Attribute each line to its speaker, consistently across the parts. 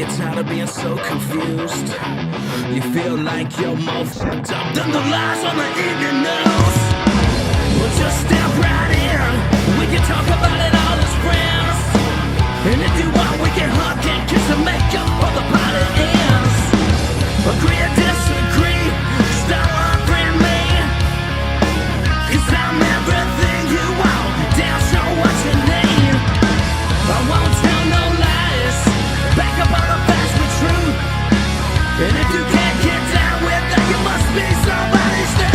Speaker 1: you're tired of being so confused. You feel like you're more fucked up than the lies on the evening news. Well, just step right in. We can talk about it all as friends. And if you want, we can hug and kiss and make up for the party ends. Agree or disagree, stop unfriend me. 'Cause I'm everything you want, damn sure what you need. I won't tell no lies, back up all the facts with truth. And if you can't get down with that, you must be somebody's new.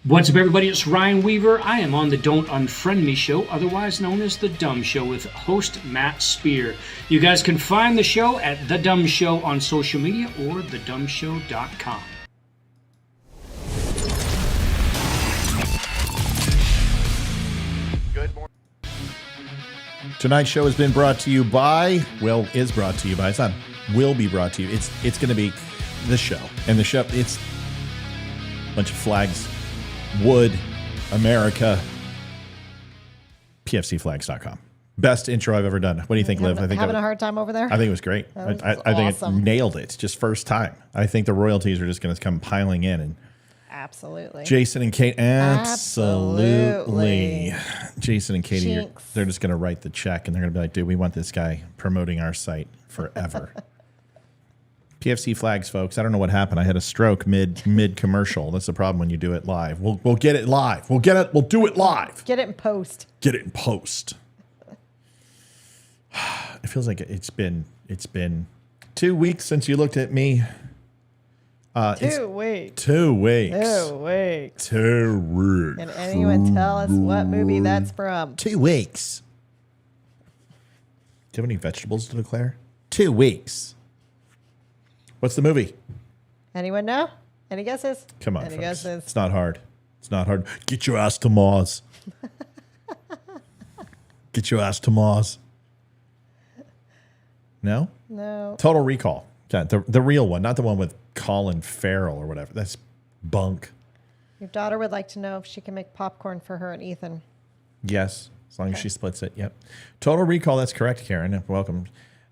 Speaker 2: What's up, everybody? It's Ryan Weaver. I am on the Don't Unfriend Me show, otherwise known as The Dumb Show, with host Matt Spear. You guys can find the show at The Dumb Show on social media or thedumbshow.com.
Speaker 3: Good morning.
Speaker 4: Tonight's show has been brought to you by, well, is brought to you by, it's not will be brought to you. It's going to be the show. And the show, it's a bunch of flags. Wood, America, pfcflags.com. Best intro I've ever done. What do you think, Liv? I think
Speaker 5: having a hard time over there?
Speaker 4: I think it was great. I think
Speaker 5: awesome.
Speaker 4: it nailed it. Just first time. I think the royalties are just going to come piling in. And
Speaker 5: Absolutely.
Speaker 4: Jason and Kate, absolutely. Jason and Katie,
Speaker 5: Jinx.
Speaker 4: they're just going to write the check and they're going to be like, dude, we want this guy promoting our site forever. PFC flags, folks. I don't know what happened. I had a stroke mid commercial. That's the problem when you do it live. We'll get it live. We'll do it live.
Speaker 5: Get it in post.
Speaker 4: Get it in post. It feels like it's been 2 weeks since you looked at me.
Speaker 5: 2 weeks.
Speaker 4: 2 weeks.
Speaker 5: 2 weeks.
Speaker 4: 2 weeks.
Speaker 5: Can anyone tell us what movie that's from?
Speaker 4: 2 weeks. Do you have any vegetables to declare? 2 weeks. What's the movie?
Speaker 5: Anyone know? Any guesses?
Speaker 4: Come on,
Speaker 5: Any
Speaker 4: folks.
Speaker 5: guesses?
Speaker 4: It's not hard. It's not hard. Get your ass to Mars. Get your ass to Mars. No?
Speaker 5: No.
Speaker 4: Total Recall. Yeah, the real one, not the one with Colin Farrell or whatever. That's bunk.
Speaker 5: Your daughter would like to know if she can make popcorn for her and Ethan.
Speaker 4: Yes, as long as she splits it. Yep. Total Recall. That's correct, Karen. Welcome.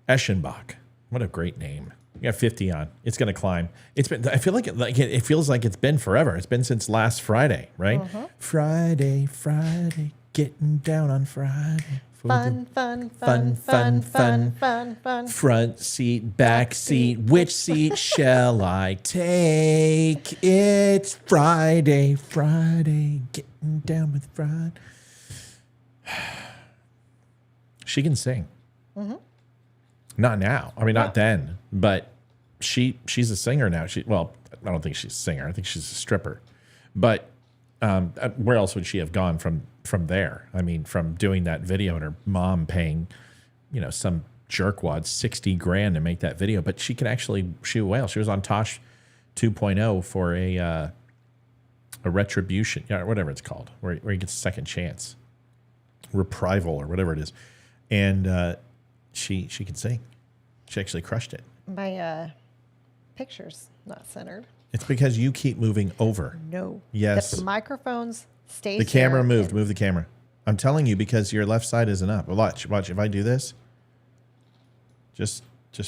Speaker 4: Eschenbach. What a great name. You got 50 on. It's going to climb. It's been. I feel like it feels like it's been forever. It's been since last Friday, right? Friday, getting down on Friday.
Speaker 5: Fun.
Speaker 4: Front seat, back seat. Which seat shall I take? It's Friday, getting down with Friday. She can sing. Not now. I mean, not then. But she's a singer now. I don't think she's a singer. I think she's a stripper. But where else would she have gone from there? I mean, from doing that video and her mom paying, some jerkwad $60,000 to make that video. But she can actually shoot well. She was on Tosh 2.0 for a retribution, whatever it's called, where he gets a second chance, reprisal or whatever it is, and she can sing. She actually crushed it.
Speaker 5: My picture's not centered.
Speaker 4: It's because you keep moving over.
Speaker 5: No.
Speaker 4: Yes.
Speaker 5: The microphones stay.
Speaker 4: The camera moved. Move the camera. I'm telling you because your left side isn't up. Watch. If I do this, just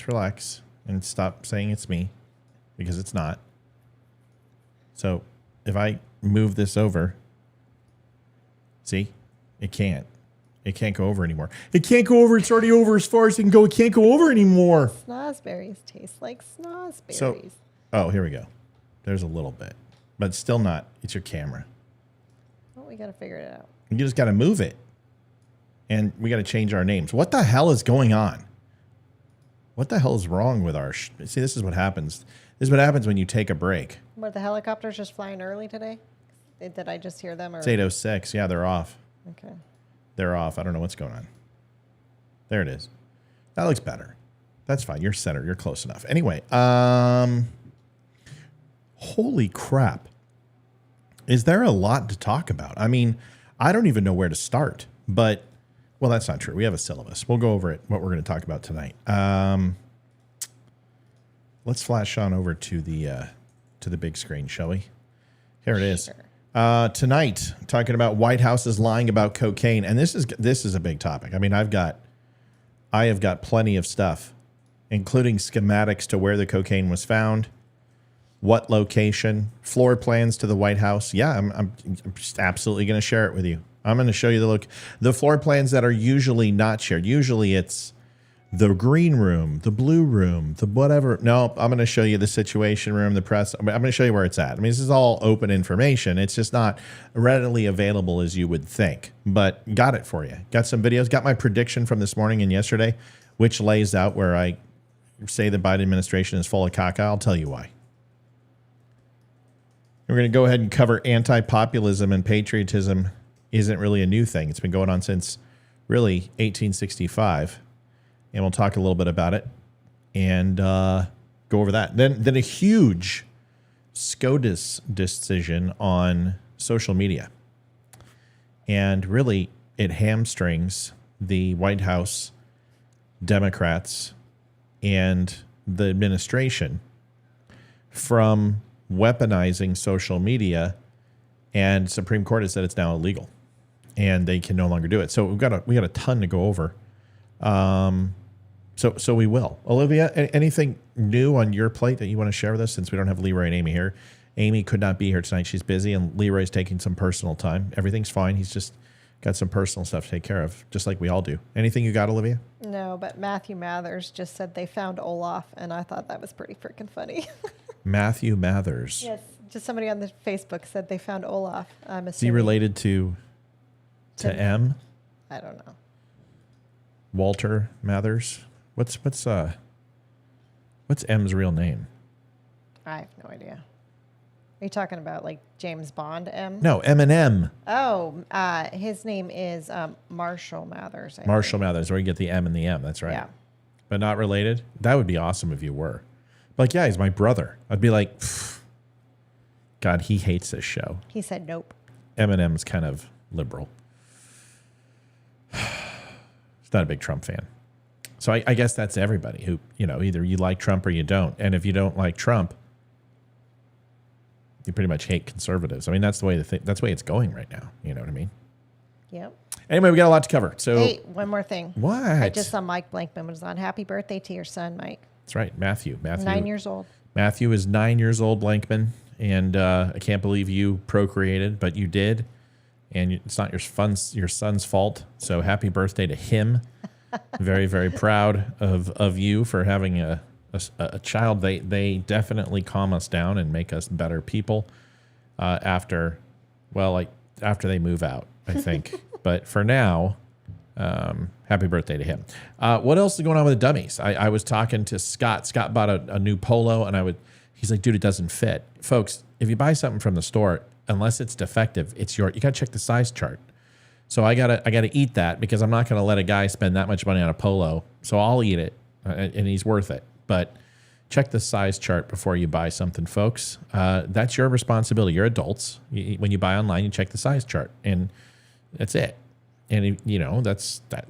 Speaker 4: relax and stop saying it's me, because it's not. So if I move this over, see, it can't. It can't go over anymore. It can't go over. It's already over as far as it can go. It can't go over anymore.
Speaker 5: Snozzberries taste like snozzberries.
Speaker 4: So, here we go. There's a little bit, but still not. It's your camera.
Speaker 5: Well, we got to figure it out.
Speaker 4: You just got to move it. And we got to change our names. What the hell is going on? What the hell is wrong with our... See, this is what happens. This is what happens when you take a break.
Speaker 5: Were the helicopters just flying early today? Did I just hear them? Or?
Speaker 4: It's 8:06. Yeah, they're off.
Speaker 5: Okay.
Speaker 4: They're off. I don't know what's going on. There it is. That looks better. That's fine. You're center. You're close enough. Anyway, Holy crap. Is there a lot to talk about? I mean, I don't even know where to start, but, well, that's not true. We have a syllabus. We'll go over it, what we're going to talk about tonight. Let's flash on over to the big screen, shall we? Here it is.
Speaker 5: Sure.
Speaker 4: Tonight, talking about White House is lying about cocaine, and this is a big topic. I mean, I have got plenty of stuff, including schematics to where the cocaine was found, what location, floor plans to the White House. Yeah, I'm just absolutely going to share it with you. I'm going to show you the floor plans that are usually not shared. Usually it's the green room, the blue room, the whatever. No, I'm going to show you the situation room, the press. I'm going to show you where it's at. I mean, this is all open information. It's just not readily available as you would think, but got it for you. Got some videos, got my prediction from this morning and yesterday, which lays out where I say the Biden administration is full of caca. I'll tell you why. We're going to go ahead and cover anti-populism and patriotism isn't really a new thing. It's been going on since really 1865. And we'll talk a little bit about it and go over that. Then a huge SCOTUS decision on social media. And really, it hamstrings the White House, Democrats, and the administration from weaponizing social media, and Supreme Court has said it's now illegal, and they can no longer do it. So we got a ton to go over. So we will. Olivia, anything new on your plate that you want to share with us, since we don't have Leroy and Amy here? Amy could not be here tonight. She's busy, and Leroy's taking some personal time. Everything's fine. He's just got some personal stuff to take care of, just like we all do. Anything you got, Olivia?
Speaker 5: No, but Matthew Mathers just said they found Olaf, and I thought that was pretty freaking funny.
Speaker 4: Matthew Mathers.
Speaker 5: Yes, just somebody on the Facebook said they found Olaf. I'm assuming.
Speaker 4: Is he related to M?
Speaker 5: I don't know.
Speaker 4: Walter Mathers? What's M's real name?
Speaker 5: I have no idea. Are you talking about like James Bond M?
Speaker 4: No, Eminem.
Speaker 5: Oh, his name is Marshall Mathers.
Speaker 4: Marshall Mathers, where you get the M and the M. That's right.
Speaker 5: Yeah.
Speaker 4: But not related? That would be awesome if you were. Like, yeah, he's my brother. I'd be like, God, he hates this show.
Speaker 5: He said nope.
Speaker 4: Eminem's kind of liberal. He's not a big Trump fan. So I guess that's everybody who, either you like Trump or you don't. And if you don't like Trump, you pretty much hate conservatives. I mean, that's the way that's the way it's going right now. You know what I mean?
Speaker 5: Yep.
Speaker 4: Anyway, we got a lot to cover. So
Speaker 5: hey, one more thing.
Speaker 4: What?
Speaker 5: I just saw Mike Blankman was on. Happy birthday to your son, Mike.
Speaker 4: That's right, Matthew.
Speaker 5: 9 years old.
Speaker 4: Matthew is 9 years old, Blankman, and I can't believe you procreated, but you did, and it's not your son's fault. So happy birthday to him. Very, very proud of you for having a child. They definitely calm us down and make us better people after they move out, I think. But for now, happy birthday to him. What else is going on with the dummies? I was talking to Scott. Scott bought a new polo, and he's like, dude, it doesn't fit. Folks, if you buy something from the store, unless it's defective, you got to check the size chart. So I gotta eat that, because I'm not going to let a guy spend that much money on a polo. So I'll eat it, and he's worth it. But check the size chart before you buy something, folks. That's your responsibility. You're adults. When you buy online, you check the size chart, and that's it. And that's that.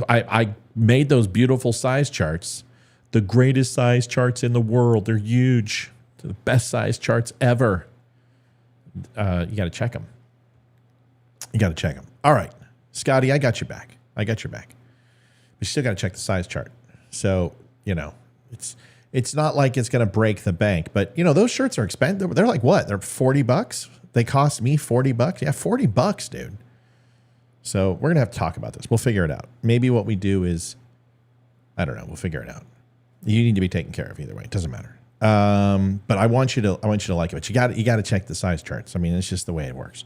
Speaker 4: I made those beautiful size charts, the greatest size charts in the world. They're huge. They're the best size charts ever. You got to check them. All right, Scotty, I got your back. But you still got to check the size chart. So, it's not like it's going to break the bank. But, those shirts are expensive. They're like what? They're $40? They cost me $40? Yeah, $40, dude. So we're going to have to talk about this. We'll figure it out. Maybe what we do is, I don't know. We'll figure it out. You need to be taken care of either way. It doesn't matter. But I want you to like it. But you got to check the size charts. I mean, it's just the way it works.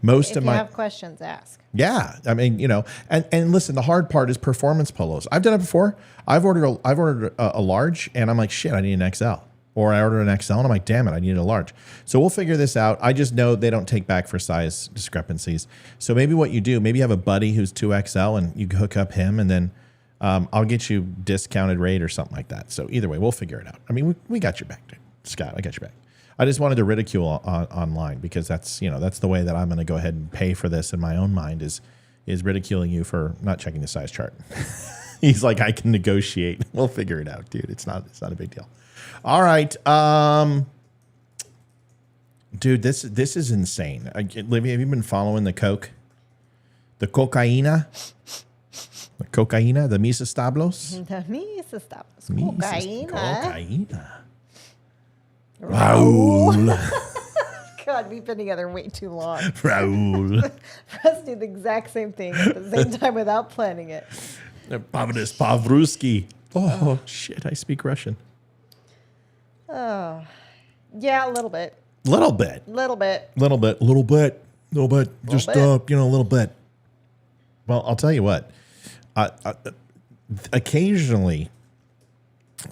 Speaker 4: If you have questions, ask. Yeah, I mean, and listen. The hard part is performance polos. I've done it before. I've ordered a large, and I'm like, shit, I need an XL. Or I ordered an XL, and I'm like, damn it, I need a large. So we'll figure this out. I just know they don't take back for size discrepancies. So maybe what you do, maybe you have a buddy who's 2XL, and you hook up him, and then I'll get you discounted rate or something like that. So either way, we'll figure it out. I mean, we got your back, dude. Scott, I got your back. I just wanted to ridicule online because that's the way that I'm going to go ahead and pay for this in my own mind is ridiculing you for not checking the size chart. He's like, I can negotiate. We'll figure it out, dude. It's not a big deal. All right. Dude, this is insane. Olivia, have you been following the coke? The cocaína? The cocaína? The misestablos?
Speaker 5: The misestablos. Cocaína.
Speaker 4: Raúl.
Speaker 5: God, we've been together way too long.
Speaker 4: Raúl.
Speaker 5: For us to do the exact same thing at the same time without planning it.
Speaker 4: Pavlis Pavruski. Oh, shit. I speak Russian.
Speaker 5: Oh, yeah, a little bit.
Speaker 4: Little bit.
Speaker 5: Little bit.
Speaker 4: Little bit. Little bit. Little bit. Just,
Speaker 5: bit.
Speaker 4: a little bit. Well, I'll tell you what. Occasionally,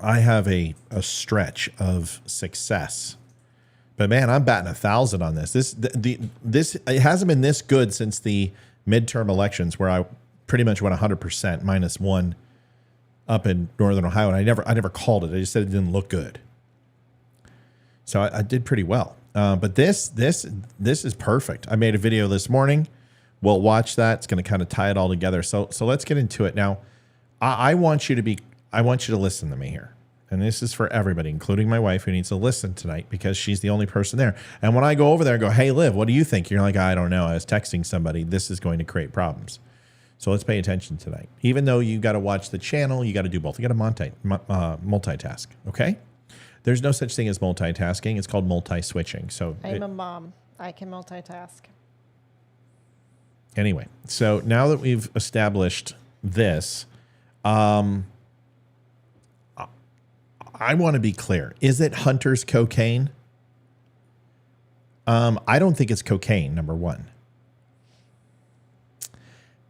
Speaker 4: I have a stretch of success. But man, I'm batting 1,000 on this. This it hasn't been this good since the midterm elections, where I pretty much went 100% -1 up in Northern Ohio, and I never called it. I just said it didn't look good. So I did pretty well. But this is perfect. I made a video this morning. We'll watch that. It's going to kind of tie it all together. So let's get into it now. I want you to listen to me here. And this is for everybody, including my wife, who needs to listen tonight because she's the only person there. And when I go over there and go, hey, Liv, what do you think? You're like, I don't know. I was texting somebody. This is going to create problems. So let's pay attention tonight. Even though you got to watch the channel, you got to do both. You got to multitask, okay? There's no such thing as multitasking. It's called multi-switching. So
Speaker 5: I'm a mom. I can multitask.
Speaker 4: Anyway, so now that we've established this, I want to be clear. Is it Hunter's cocaine? I don't think it's cocaine, number one.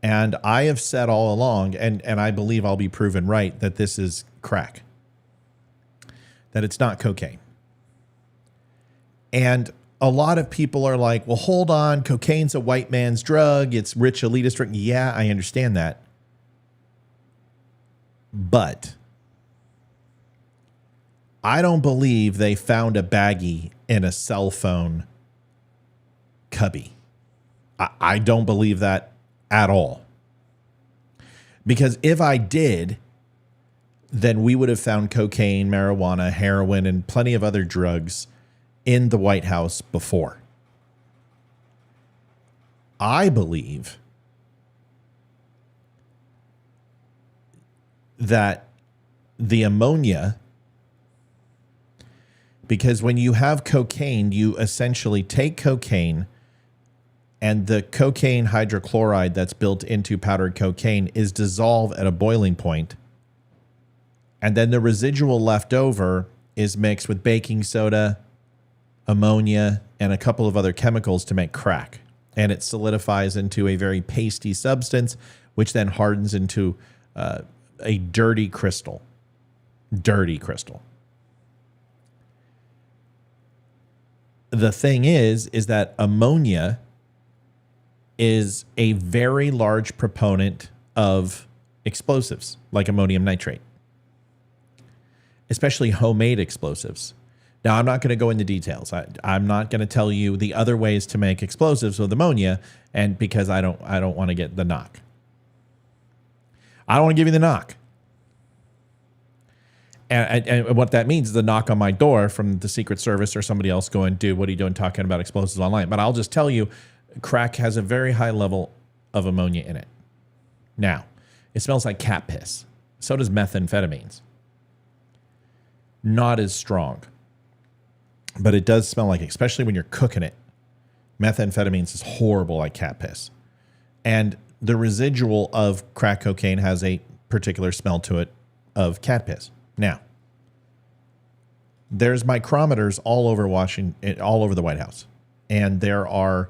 Speaker 4: And I have said all along, and I believe I'll be proven right, that this is crack. That it's not cocaine. And a lot of people are like, well, hold on, cocaine's a white man's drug. It's rich elitist drug. Yeah, I understand that. But I don't believe they found a baggie in a cell phone cubby. I don't believe that at all. Because if I did, then we would have found cocaine, marijuana, heroin, and plenty of other drugs in the White House before. I believe that the ammonia, because when you have cocaine, you essentially take cocaine, and the cocaine hydrochloride that's built into powdered cocaine is dissolved at a boiling point. And then the residual left over is mixed with baking soda, ammonia, and a couple of other chemicals to make crack. And it solidifies into a very pasty substance, which then hardens into a dirty crystal. Dirty crystal. The thing is that ammonia is a very large proponent of explosives, like ammonium nitrate, especially homemade explosives. Now, I'm not going to go into details. I'm not going to tell you the other ways to make explosives with ammonia, and because I don't want to get the knock. I don't want to give you the knock. And what that means is the knock on my door from the Secret Service or somebody else going, dude, what are you doing talking about explosives online? But I'll just tell you, crack has a very high level of ammonia in it. Now, it smells like cat piss. So does methamphetamines. Not as strong. But it does smell like it, especially when you're cooking it. Methamphetamines is horrible like cat piss. And the residual of crack cocaine has a particular smell to it of cat piss. Now, there's micrometers all over Washington, all over the White House. And there are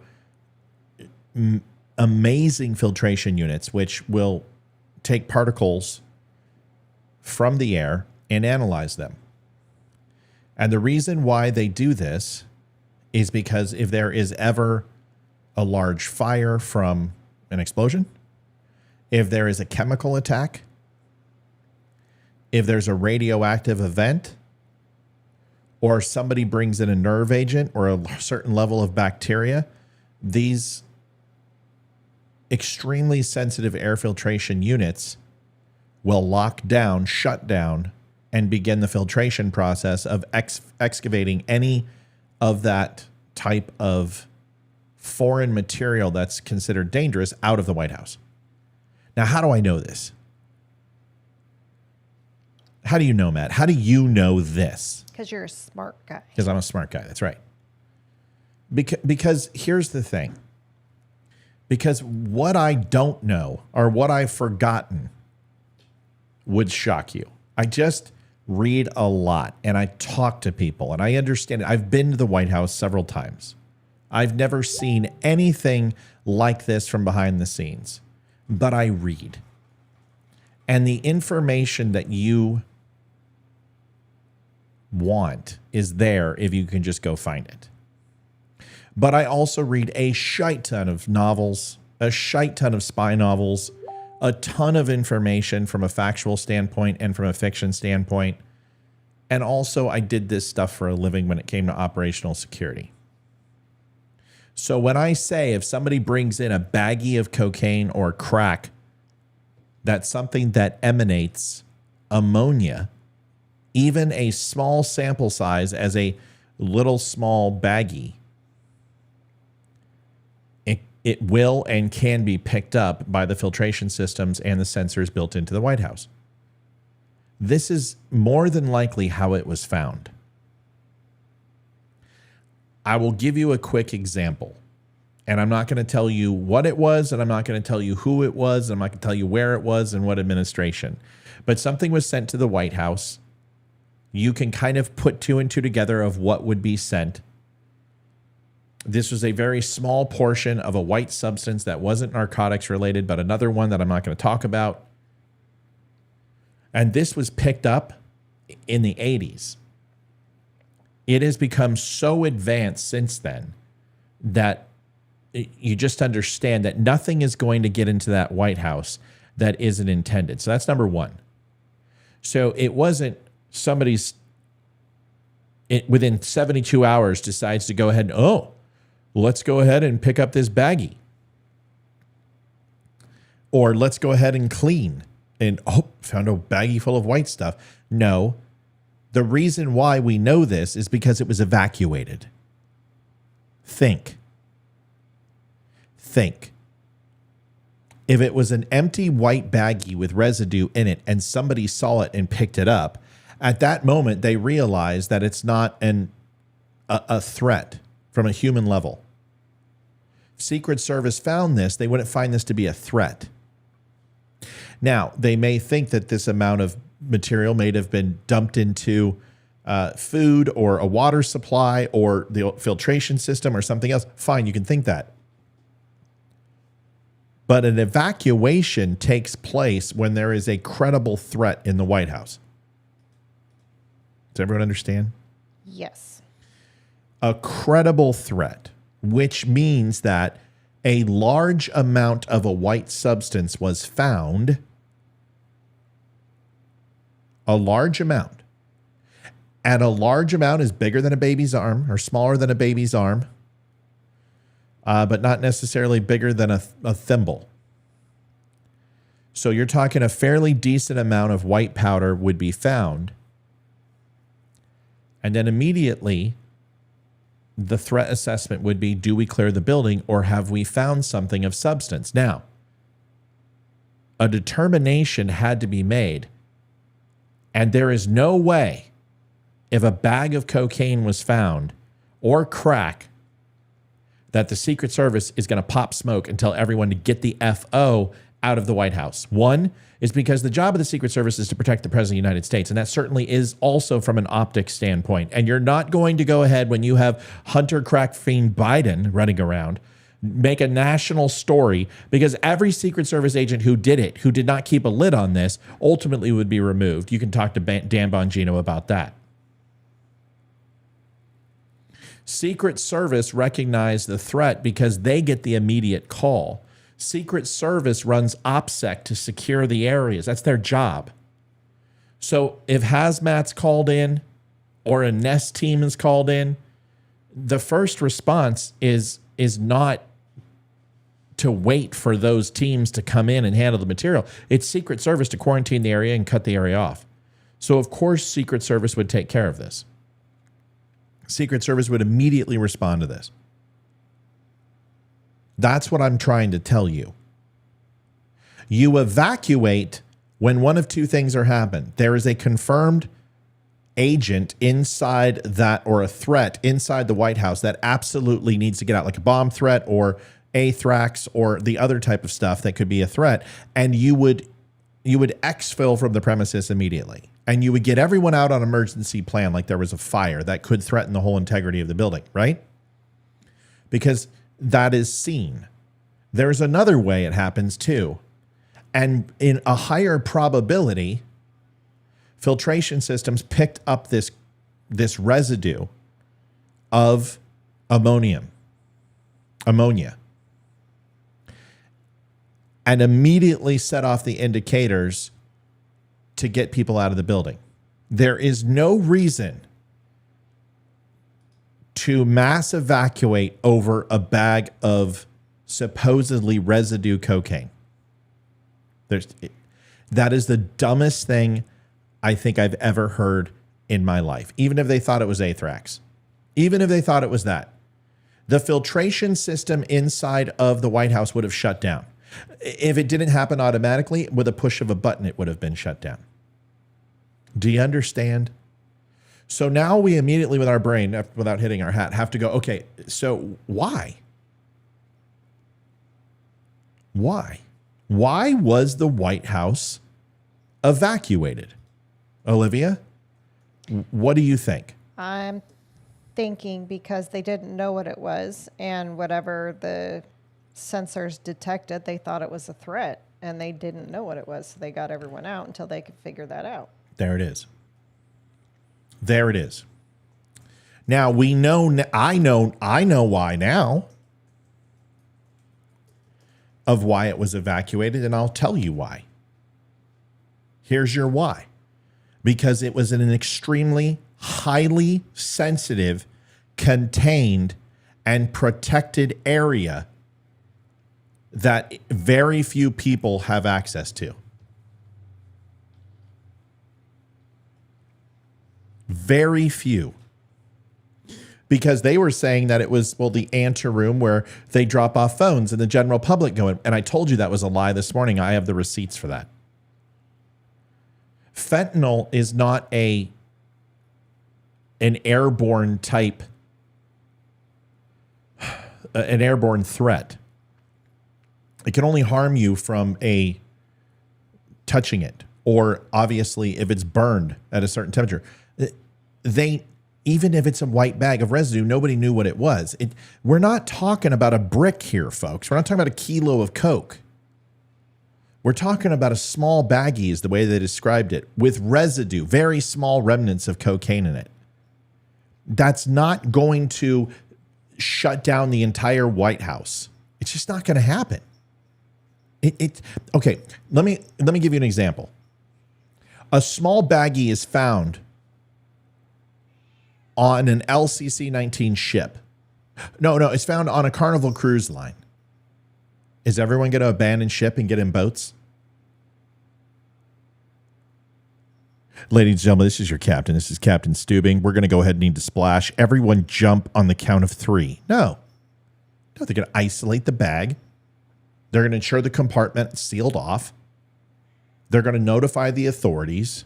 Speaker 4: amazing filtration units which will take particles from the air and analyze them. And the reason why they do this is because if there is ever a large fire from an explosion, if there is a chemical attack, if there's a radioactive event, or somebody brings in a nerve agent or a certain level of bacteria, these extremely sensitive air filtration units will lock down, shut down, and begin the filtration process of excavating any of that type of foreign material that's considered dangerous out of the White House. Now, how do I know this? How do you know, Matt? How do you know this?
Speaker 5: Because you're a smart guy.
Speaker 4: Because I'm a smart guy. That's right. Because here's the thing. Because what I don't know or what I've forgotten would shock you. I just read a lot and I talk to people and I understand it. I've been to the White House several times. I've never seen anything like this from behind the scenes, but I read. And the information that you want is there if you can just go find it. But I also read a shite ton of novels, a shite ton of spy novels, a ton of information from a factual standpoint and from a fiction standpoint. And also I did this stuff for a living when it came to operational security. So when I say if somebody brings in a baggie of cocaine or crack, that's something that emanates ammonia, even a small sample size as a little small baggie, it will and can be picked up by the filtration systems and the sensors built into the White House. This is more than likely how it was found. I will give you a quick example, and I'm not going to tell you what it was, and I'm not going to tell you who it was, and I'm not going to tell you where it was and what administration. But something was sent to the White House. You can kind of put two and two together of what would be sent. This was a very small portion of a white substance that wasn't narcotics related, but another one that I'm not going to talk about. And this was picked up in the 80s. It has become so advanced since then that you just understand that nothing is going to get into that White House that isn't intended. So that's number one. So it wasn't somebody's, within 72 hours decides to go ahead and, let's go ahead and pick up this baggie. Or let's go ahead and clean. And, found a baggie full of white stuff. No. The reason why we know this is because it was evacuated. Think. If it was an empty white baggie with residue in it and somebody saw it and picked it up, at that moment they realized that it's not a threat from a human level. If Secret Service found this, they wouldn't find this to be a threat. Now, they may think that this amount of material may have been dumped into food or a water supply or the filtration system or something else. Fine, you can think that. But an evacuation takes place when there is a credible threat in the White House. Does everyone understand?
Speaker 5: Yes.
Speaker 4: A credible threat, which means that a large amount of a white substance was found. A large amount. And a large amount is bigger than a baby's arm or smaller than a baby's arm, but not necessarily bigger than a thimble. So you're talking a fairly decent amount of white powder would be found. And then immediately, the threat assessment would be, do we clear the building or have we found something of substance? Now, a determination had to be made. And there is no way, if a bag of cocaine was found or crack, that the Secret Service is going to pop smoke and tell everyone to get the FO out of the White House. One is because the job of the Secret Service is to protect the President of the United States. And that certainly is also from an optics standpoint. And you're not going to go ahead when you have Hunter crack fiend Biden running around, make a national story, because every Secret Service agent who did it, who did not keep a lid on this, ultimately would be removed. You can talk to Dan Bongino about that. Secret Service recognized the threat because they get the immediate call. Secret Service runs OPSEC to secure the areas. That's their job. So if hazmat's called in or a nest team is called in, the first response is not to wait for those teams to come in and handle the material. It's Secret Service to quarantine the area and cut the area off. So of course Secret Service would take care of this. Secret Service would immediately respond to this. That's what I'm trying to tell you. You evacuate when one of two things are happening. There is a confirmed agent inside that, or a threat inside the White House that absolutely needs to get out, like a bomb threat or anthrax or the other type of stuff that could be a threat. And you would exfil from the premises immediately. And you would get everyone out on emergency plan like there was a fire that could threaten the whole integrity of the building, right? Because that is seen. There's another way it happens too. And in a higher probability, filtration systems picked up this residue of ammonia, and immediately set off the indicators to get people out of the building. There is no reason to mass evacuate over a bag of supposedly residue cocaine. That is the dumbest thing I think I've ever heard in my life. Even if they thought it was anthrax, even if they thought it was that, the filtration system inside of the White House would have shut down. If it didn't happen automatically, with a push of a button, it would have been shut down. Do you understand? So now we immediately, with our brain, without hitting our hat, have to go, okay, so why? Why? Why was the White House evacuated? Olivia, what do you think?
Speaker 5: I'm thinking because they didn't know what it was, and whatever the sensors detected, they thought it was a threat, and they didn't know what it was. So they got everyone out until they could figure that out.
Speaker 4: There it is. There it is. Now we know, I know why now of why it was evacuated, and I'll tell you why. Here's your why. Because it was in an extremely highly sensitive, contained, and protected area that very few people have access to. Very few. Because they were saying that it was, well, the anteroom where they drop off phones and the general public go in. And I told you that was a lie this morning. I have the receipts for that. Fentanyl is not an airborne type, an airborne threat. It can only harm you from touching it, or obviously if it's burned at a certain temperature. Even if it's a white bag of residue, nobody knew what it was. We're not talking about a brick here, folks. We're not talking about a kilo of Coke. We're talking about a small baggie, is the way they described it, with residue, very small remnants of cocaine in it. That's not going to shut down the entire White House. It's just not going to happen. Okay, let me give you an example. A small baggie is found on an LCC-19 ship. No, it's found on a Carnival cruise line. Is everyone going to abandon ship and get in boats? Ladies and gentlemen, this is your captain. This is Captain Steubing. We're going to go ahead and need to splash. Everyone jump on the count of 3. No, they're going to isolate the bag. They're going to ensure the compartment is sealed off. They're going to notify the authorities.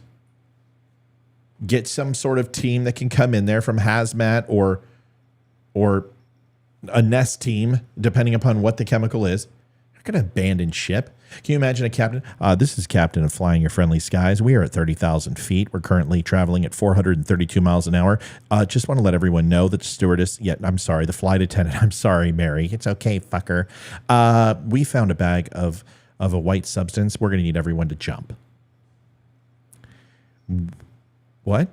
Speaker 4: Get some sort of team that can come in there from hazmat or a nest team, depending upon what the chemical is. They're going to abandon ship. Can you imagine a captain? This is Captain of Flying Your Friendly Skies. We are at 30,000 feet. We're currently traveling at 432 miles an hour. Just want to let everyone know that the stewardess, the flight attendant, I'm sorry, Mary. It's okay, fucker. We found a bag of a white substance. We're going to need everyone to jump. What?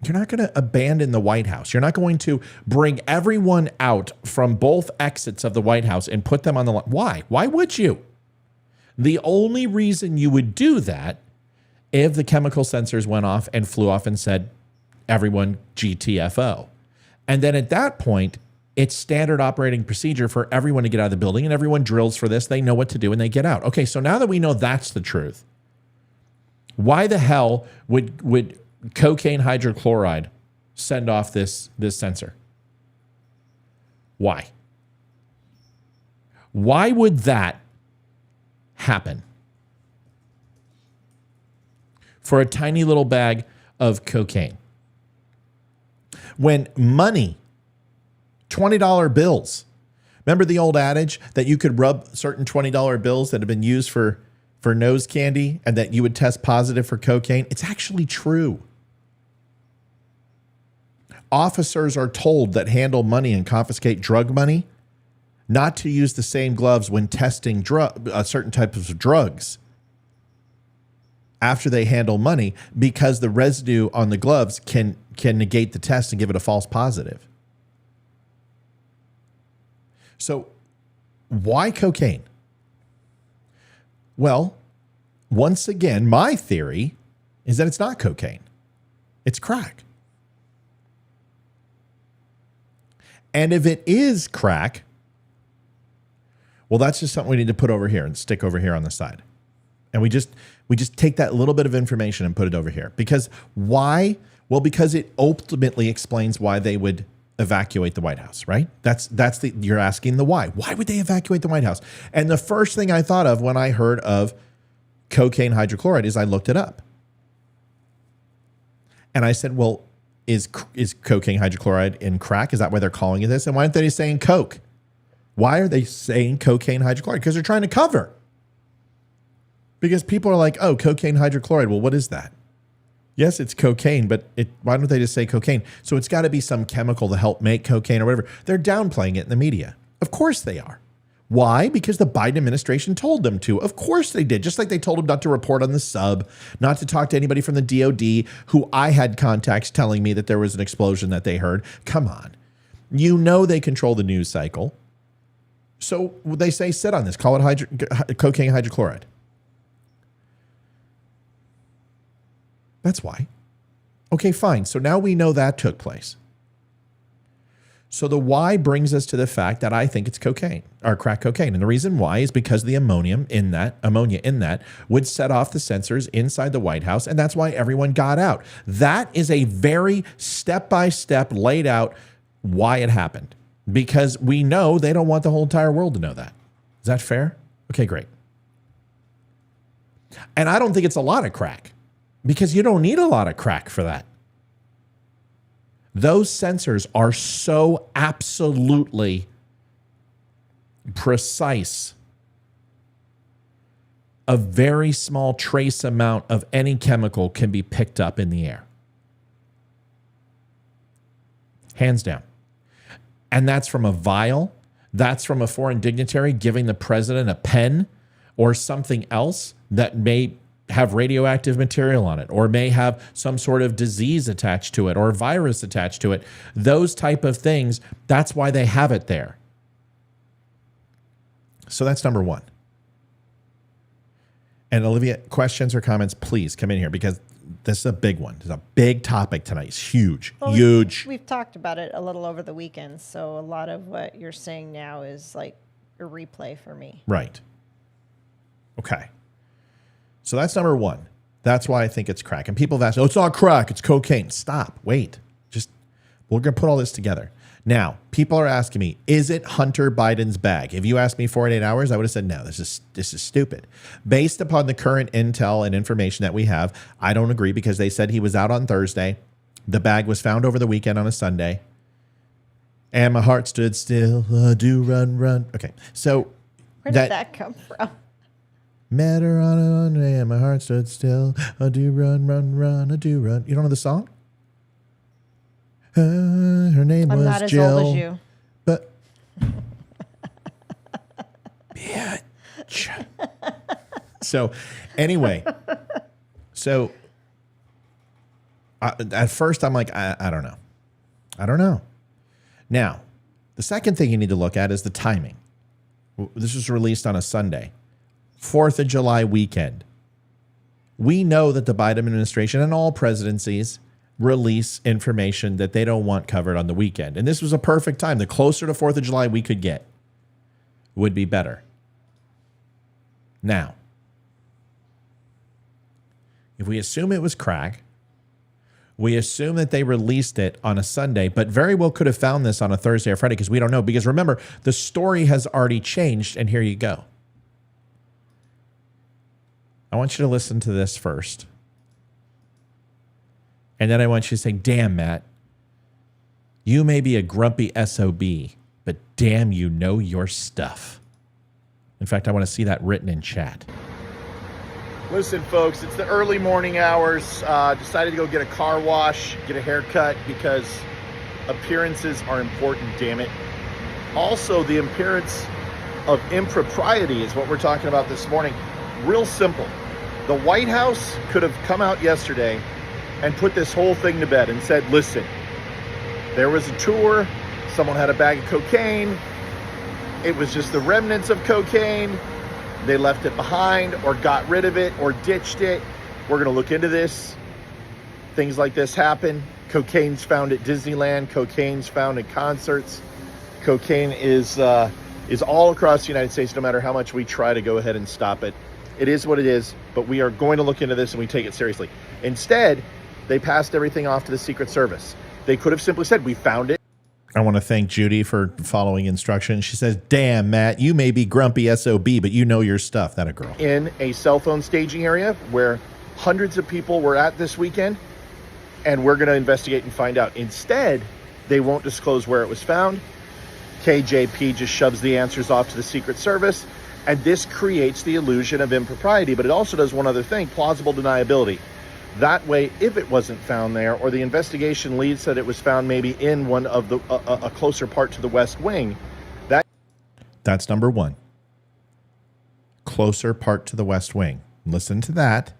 Speaker 4: You're not going to abandon the White House. You're not going to bring everyone out from both exits of the White House and put them on the line. Why? Why would you? The only reason you would do that if the chemical sensors went off and flew off and said, everyone GTFO. And then at that point, it's standard operating procedure for everyone to get out of the building, and everyone drills for this. They know what to do and they get out. Okay, so now that we know that's the truth, why the hell would cocaine hydrochloride send off this sensor? Why? Why would that happen for a tiny little bag of cocaine? When money, $20 bills, remember the old adage that you could rub certain $20 bills that have been used for nose candy and that you would test positive for cocaine? It's actually true. Officers are told that handle money and confiscate drug money not to use the same gloves when testing certain types of drugs after they handle money, because the residue on the gloves can negate the test and give it a false positive. So why cocaine? Well, once again, my theory is that it's not cocaine. It's crack. And if it is crack, well, that's just something we need to put over here and stick over here on the side. And we just take that little bit of information and put it over here. Because why? Well, because it ultimately explains why they would evacuate the White House, right? You're asking the why. Why would they evacuate the White House? And the first thing I thought of when I heard of cocaine hydrochloride is I looked it up. And I said, well, is cocaine hydrochloride in crack? Is that why they're calling it this? And why aren't they saying coke? Why are they saying cocaine hydrochloride? Because they're trying to cover. Because people are like, oh, cocaine hydrochloride. Well, what is that? Yes, it's cocaine, but why don't they just say cocaine? So it's got to be some chemical to help make cocaine or whatever. They're downplaying it in the media. Of course they are. Why? Because the Biden administration told them to. Of course they did. Just like they told them not to report on the sub, not to talk to anybody from the DOD, who I had contacts telling me that there was an explosion that they heard. Come on. You know they control the news cycle. So they say, sit on this. Call it cocaine hydrochloride. That's why. Okay, fine. So now we know that took place. So the why brings us to the fact that I think it's cocaine or crack cocaine. And the reason why is because the ammonia in that would set off the sensors inside the White House. And that's why everyone got out. That is a very step-by-step laid out why it happened, because we know they don't want the whole entire world to know that. Is that fair? Okay, great. And I don't think it's a lot of crack, because you don't need a lot of crack for that. Those sensors are so absolutely precise. A very small trace amount of any chemical can be picked up in the air. Hands down. And that's from a vial. That's from a foreign dignitary giving the president a pen or something else that may have radioactive material on it, or may have some sort of disease attached to it or virus attached to it. Those type of things, that's why they have it there. So that's number one. And Olivia, questions or comments, please come in here, because this is a big one. It's a big topic tonight. It's huge, huge.
Speaker 5: We've talked about it a little over the weekend, so a lot of what you're saying now is like a replay for me.
Speaker 4: Right. Okay. So that's number one. That's why I think it's crack. And people have asked, oh, it's not crack, it's cocaine. Stop. Wait. We're going to put all this together. Now, people are asking me, is it Hunter Biden's bag? If you asked me 48 hours, I would have said, no, this is stupid. Based upon the current intel and information that we have, I don't agree, because they said he was out on Thursday. The bag was found over the weekend on a Sunday. And my heart stood still. Do run, run. Okay. So
Speaker 5: where did that come from?
Speaker 4: Met her on a Monday and my heart stood still. I do run, run, run, I do run. You don't know the song? Her name was Jill. I'm not as old as you. But bitch. So anyway, at first I'm like, I don't know. I don't know. Now, the second thing you need to look at is the timing. This was released on a Sunday. 4th of July weekend. We know that the Biden administration and all presidencies release information that they don't want covered on the weekend. And this was a perfect time. The closer to 4th of July we could get would be better. Now, if we assume it was crack, we assume that they released it on a Sunday, but very well could have found this on a Thursday or Friday because we don't know. Because remember, the story has already changed, and here you go. I want you to listen to this first. And then I want you to say, damn, Matt, you may be a grumpy SOB, but damn, you know your stuff. In fact, I want to see that written in chat.
Speaker 3: Listen, folks, it's the early morning hours. Decided to go get a car wash, get a haircut, because appearances are important, damn it. Also, the appearance of impropriety is what we're talking about this morning. Real simple. The White House could have come out yesterday and put this whole thing to bed and said, listen, there was a tour, someone had a bag of cocaine, it was just the remnants of cocaine, they left it behind or got rid of it or ditched it. We're gonna look into this. Things like this happen. Cocaine's found at Disneyland, cocaine's found at concerts. Cocaine is all across the United States, no matter how much we try to go ahead and stop it. It is what it is, but we are going to look into this and we take it seriously. Instead, they passed everything off to the Secret Service. They could have simply said, we found it.
Speaker 4: I want to thank Judy for following instructions. She says, damn, Matt, you may be grumpy SOB, but you know your stuff. That a girl.
Speaker 3: In a cell phone staging area where hundreds of people were at this weekend, and we're going to investigate and find out. Instead, they won't disclose where it was found. KJP just shoves the answers off to the Secret Service, and this creates the illusion of impropriety. But it also does one other thing, plausible deniability. That way, if it wasn't found there, or the investigation leads that it was found maybe in one of the a closer part to the West Wing,
Speaker 4: that's number one. Closer part to the West Wing. Listen to that.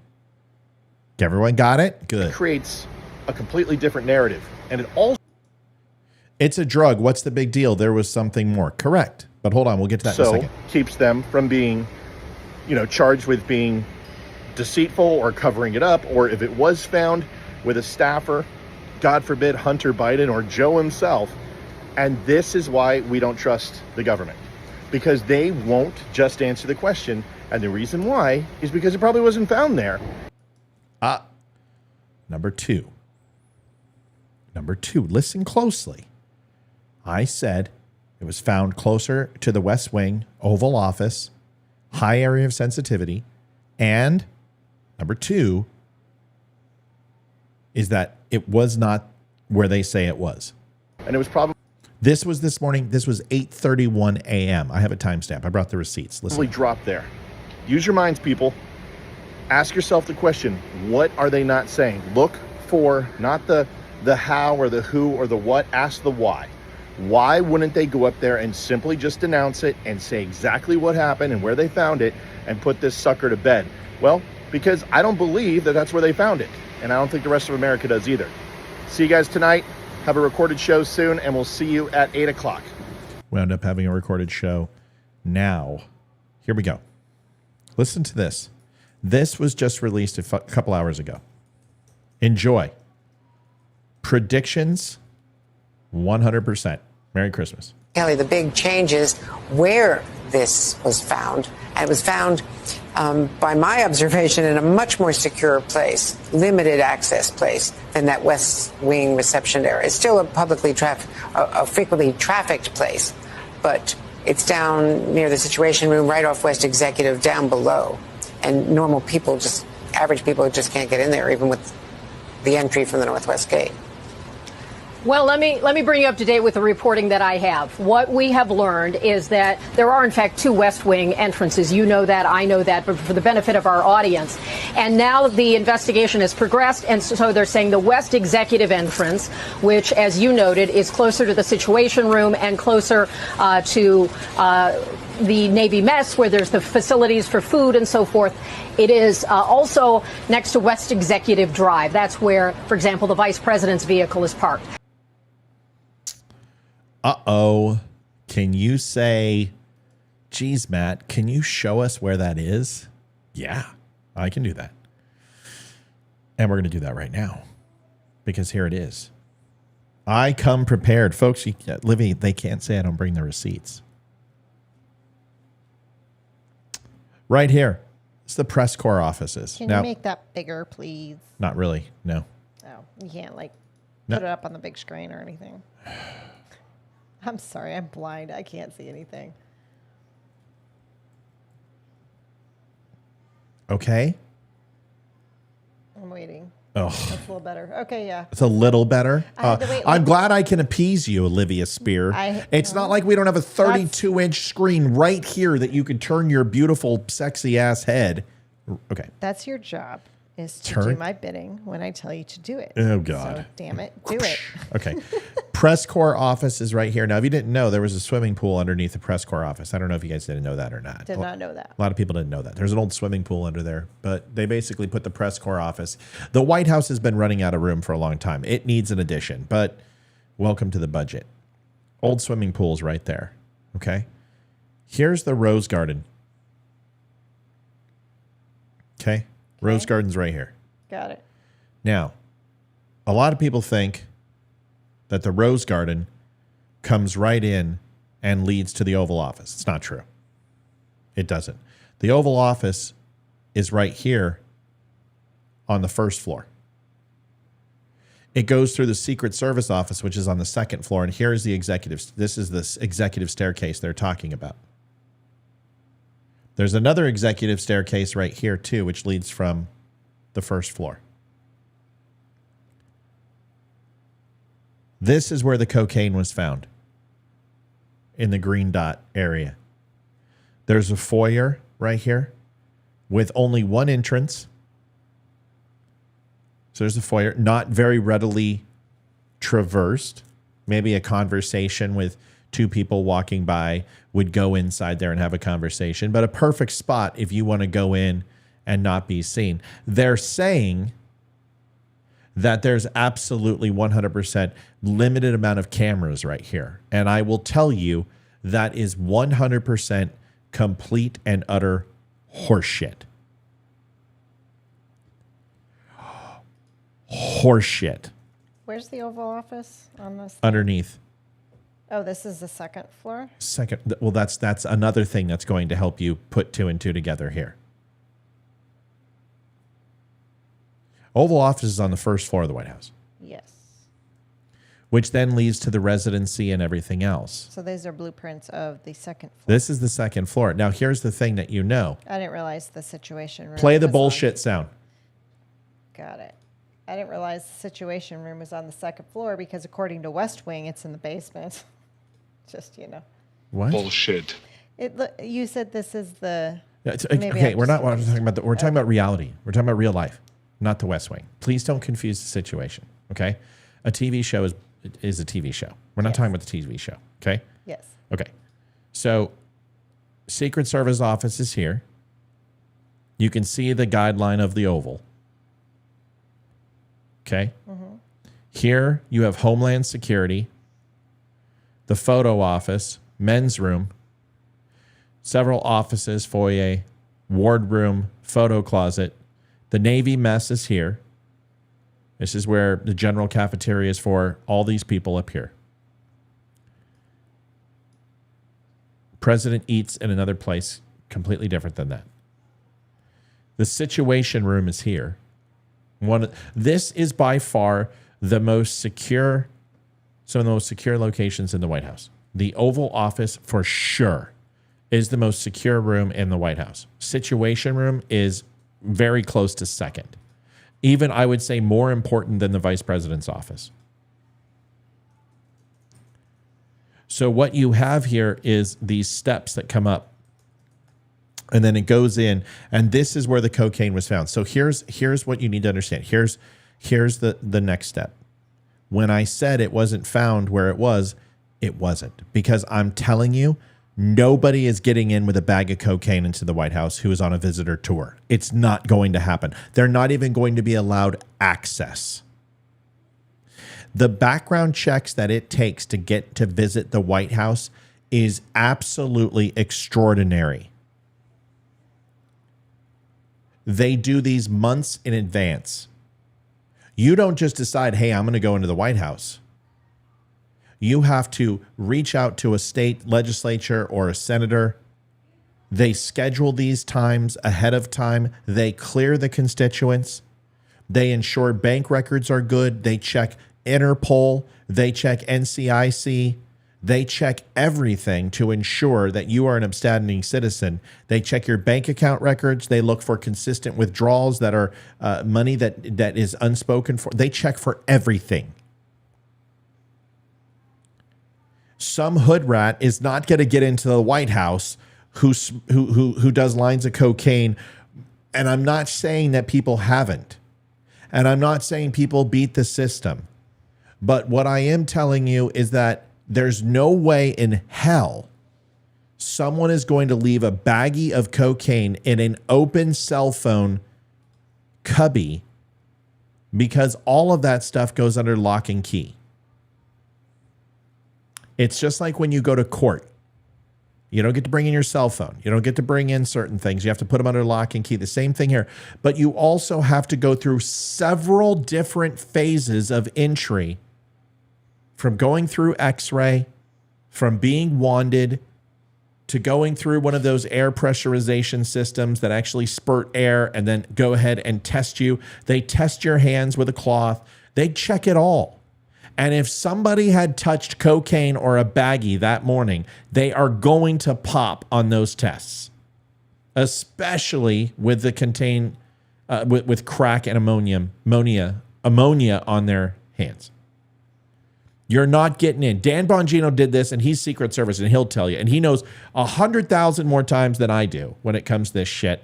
Speaker 4: Everyone got it? Good.
Speaker 3: It creates a completely different narrative, and it also
Speaker 4: It's a drug. What's the big deal? There was something more. Correct. But hold on, we'll get to that in a second.
Speaker 3: Keeps them from being, charged with being deceitful or covering it up, or if it was found with a staffer, God forbid, Hunter Biden or Joe himself. And this is why we don't trust the government, because they won't just answer the question. And the reason why is because it probably wasn't found there.
Speaker 4: Number two, listen closely. I said it was found closer to the West Wing, Oval Office, high area of sensitivity, and number two is that it was not where they say it was.
Speaker 3: And it was probably
Speaker 4: This was this morning. This was 8:31 a.m. I have a timestamp. I brought the receipts. Listen.
Speaker 3: dropped there. Use your minds, people. Ask yourself the question, what are they not saying? Look for not the how or the who or the what, ask the why. Why wouldn't they go up there and simply just announce it and say exactly what happened and where they found it and put this sucker to bed? Well, because I don't believe that that's where they found it. And I don't think the rest of America does either. See you guys tonight. Have a recorded show soon, and we'll see you at 8 o'clock.
Speaker 4: Wound up having a recorded show. Now, here we go. Listen to this. This was just released a couple hours ago. Enjoy. Predictions, 100%. Merry Christmas.
Speaker 6: Kelly, the big change is where this was found. And it was found, by my observation, in a much more secure place, limited access place than that West Wing reception area. It's still a frequently trafficked place, but it's down near the Situation Room, right off West Executive, down below. And normal people, average people just can't get in there, even with the entry from the Northwest Gate.
Speaker 7: Well, let me bring you up to date with the reporting that I have. What we have learned is that there are, in fact, two West Wing entrances. You know that, I know that, but for the benefit of our audience. And now the investigation has progressed, and so they're saying the West Executive entrance, which, as you noted, is closer to the Situation Room and closer to the Navy mess, where there's the facilities for food and so forth. It is also next to West Executive Drive. That's where, for example, the vice president's vehicle is parked.
Speaker 4: Uh-oh. Can you say, geez, Matt, can you show us where that is? Yeah, I can do that. And we're going to do that right now because here it is. I come prepared. Folks, Livy, they can't say I don't bring the receipts. Right here. It's the press corps offices.
Speaker 5: Can you make that bigger, please?
Speaker 4: Not really, no.
Speaker 5: Oh, you can't like
Speaker 4: No.
Speaker 5: put it up on the big screen or anything. I'm sorry, I'm blind. I can't see anything.
Speaker 4: Okay.
Speaker 5: I'm waiting.
Speaker 4: Oh,
Speaker 5: That's a little better. Okay, yeah.
Speaker 4: it's a little better.
Speaker 5: I had to wait,
Speaker 4: I'm
Speaker 5: like-
Speaker 4: glad I can appease you, Olivia Spear. It's not like we don't have a 32-inch screen right here that you could turn your beautiful, sexy ass head. Okay.
Speaker 5: That's your job, is to
Speaker 4: Turn-
Speaker 5: do my bidding when I tell you to do it.
Speaker 4: Oh, God.
Speaker 5: So, damn it, do it.
Speaker 4: Okay. Press corps office is right here. Now, if you didn't know, there was a swimming pool underneath the press corps office. I don't know if you guys didn't know that or not.
Speaker 5: Did not know that.
Speaker 4: A lot of people didn't know that. There's an old swimming pool under there, but they basically put the press corps office. The White House has been running out of room for a long time. It needs an addition, but welcome to the budget. Old swimming pool's right there. Okay. Here's the Rose Garden. Okay. Rose Garden's right here.
Speaker 5: Got it.
Speaker 4: Now, a lot of people think that the Rose Garden comes right in and leads to the Oval Office. It's not true. It doesn't. The Oval Office is right here on the first floor. It goes through the Secret Service office, which is on the second floor, and here's the executives. This is the executive staircase they're talking about. There's another executive staircase right here, too, which leads from the first floor. This is where the cocaine was found, in the green dot area. There's a foyer right here with only one entrance. So there's a foyer, not very readily traversed. Maybe a conversation with two people walking by would go inside there and have a conversation, but a perfect spot if you want to go in and not be seen. They're saying that there's absolutely 100% limited amount of cameras right here. And I will tell you that is 100% complete and utter horseshit. Horseshit.
Speaker 5: Where's the Oval Office on this?
Speaker 4: Underneath.
Speaker 5: Oh, this is the second floor?
Speaker 4: Second, well, that's another thing that's going to help you put two and two together here. Oval Office is on the first floor of the White House.
Speaker 5: Yes.
Speaker 4: Which then leads to the residency and everything else.
Speaker 5: So these are blueprints of the second floor.
Speaker 4: This is the second floor. Now, here's the thing that you know.
Speaker 5: I didn't realize the Situation Room
Speaker 4: Play the
Speaker 5: was
Speaker 4: bullshit sound.
Speaker 5: Got it. I didn't realize the Situation Room was on the second floor because according to West Wing, it's in the basement. Just, you know.
Speaker 4: What?
Speaker 8: Bullshit.
Speaker 5: You said this is the...
Speaker 4: Okay, we're talking about reality. We're talking about real life, not the West Wing. Please don't confuse the situation, okay? A TV show is a TV show. We're not talking about the TV show, okay?
Speaker 5: Yes.
Speaker 4: Okay. So, Secret Service office is here. You can see the guideline of the Oval. Okay? Mm-hmm. Here, you have Homeland Security, the photo office, men's room, several offices, foyer, wardroom, photo closet. The Navy mess is here. This is where the general cafeteria is for all these people up here. President eats in another place completely different than that. The Situation Room is here. This is by far the most secure, some of the most secure locations in the White House. The Oval Office, for sure, is the most secure room in the White House. Situation Room is very close to second. Even, I would say, more important than the Vice President's office. So what you have here is these steps that come up. And then it goes in, and this is where the cocaine was found. So here's what you need to understand. Here's the next step. When I said it wasn't found where it wasn't. Because I'm telling you, nobody is getting in with a bag of cocaine into the White House who is on a visitor tour. It's not going to happen. They're not even going to be allowed access. The background checks that it takes to get to visit the White House is absolutely extraordinary. They do these months in advance. You don't just decide, hey, I'm going to go into the White House. You have to reach out to a state legislature or a senator. They schedule these times ahead of time. They clear the constituents. They ensure bank records are good. They check Interpol. They check NCIC. They check everything to ensure that you are an upstanding citizen. They check your bank account records. They look for consistent withdrawals that are money that is unspoken for. They check for everything. Some hood rat is not going to get into the White House who does lines of cocaine. And I'm not saying that people haven't. And I'm not saying people beat the system. But what I am telling you is that there's no way in hell someone is going to leave a baggie of cocaine in an open cell phone cubby, because all of that stuff goes under lock and key. It's just like when you go to court. You don't get to bring in your cell phone. You don't get to bring in certain things. You have to put them under lock and key. The same thing here. But you also have to go through several different phases of entry, from going through X-ray, from being wanded, to going through one of those air pressurization systems that actually spurt air and then go ahead and test you. They test your hands with a cloth. They check it all. And if somebody had touched cocaine or a baggie that morning, they are going to pop on those tests, especially with the with crack and ammonia on their hands. You're not getting in. Dan Bongino did this, and he's Secret Service, and he'll tell you. And he knows 100,000 more times than I do when it comes to this shit.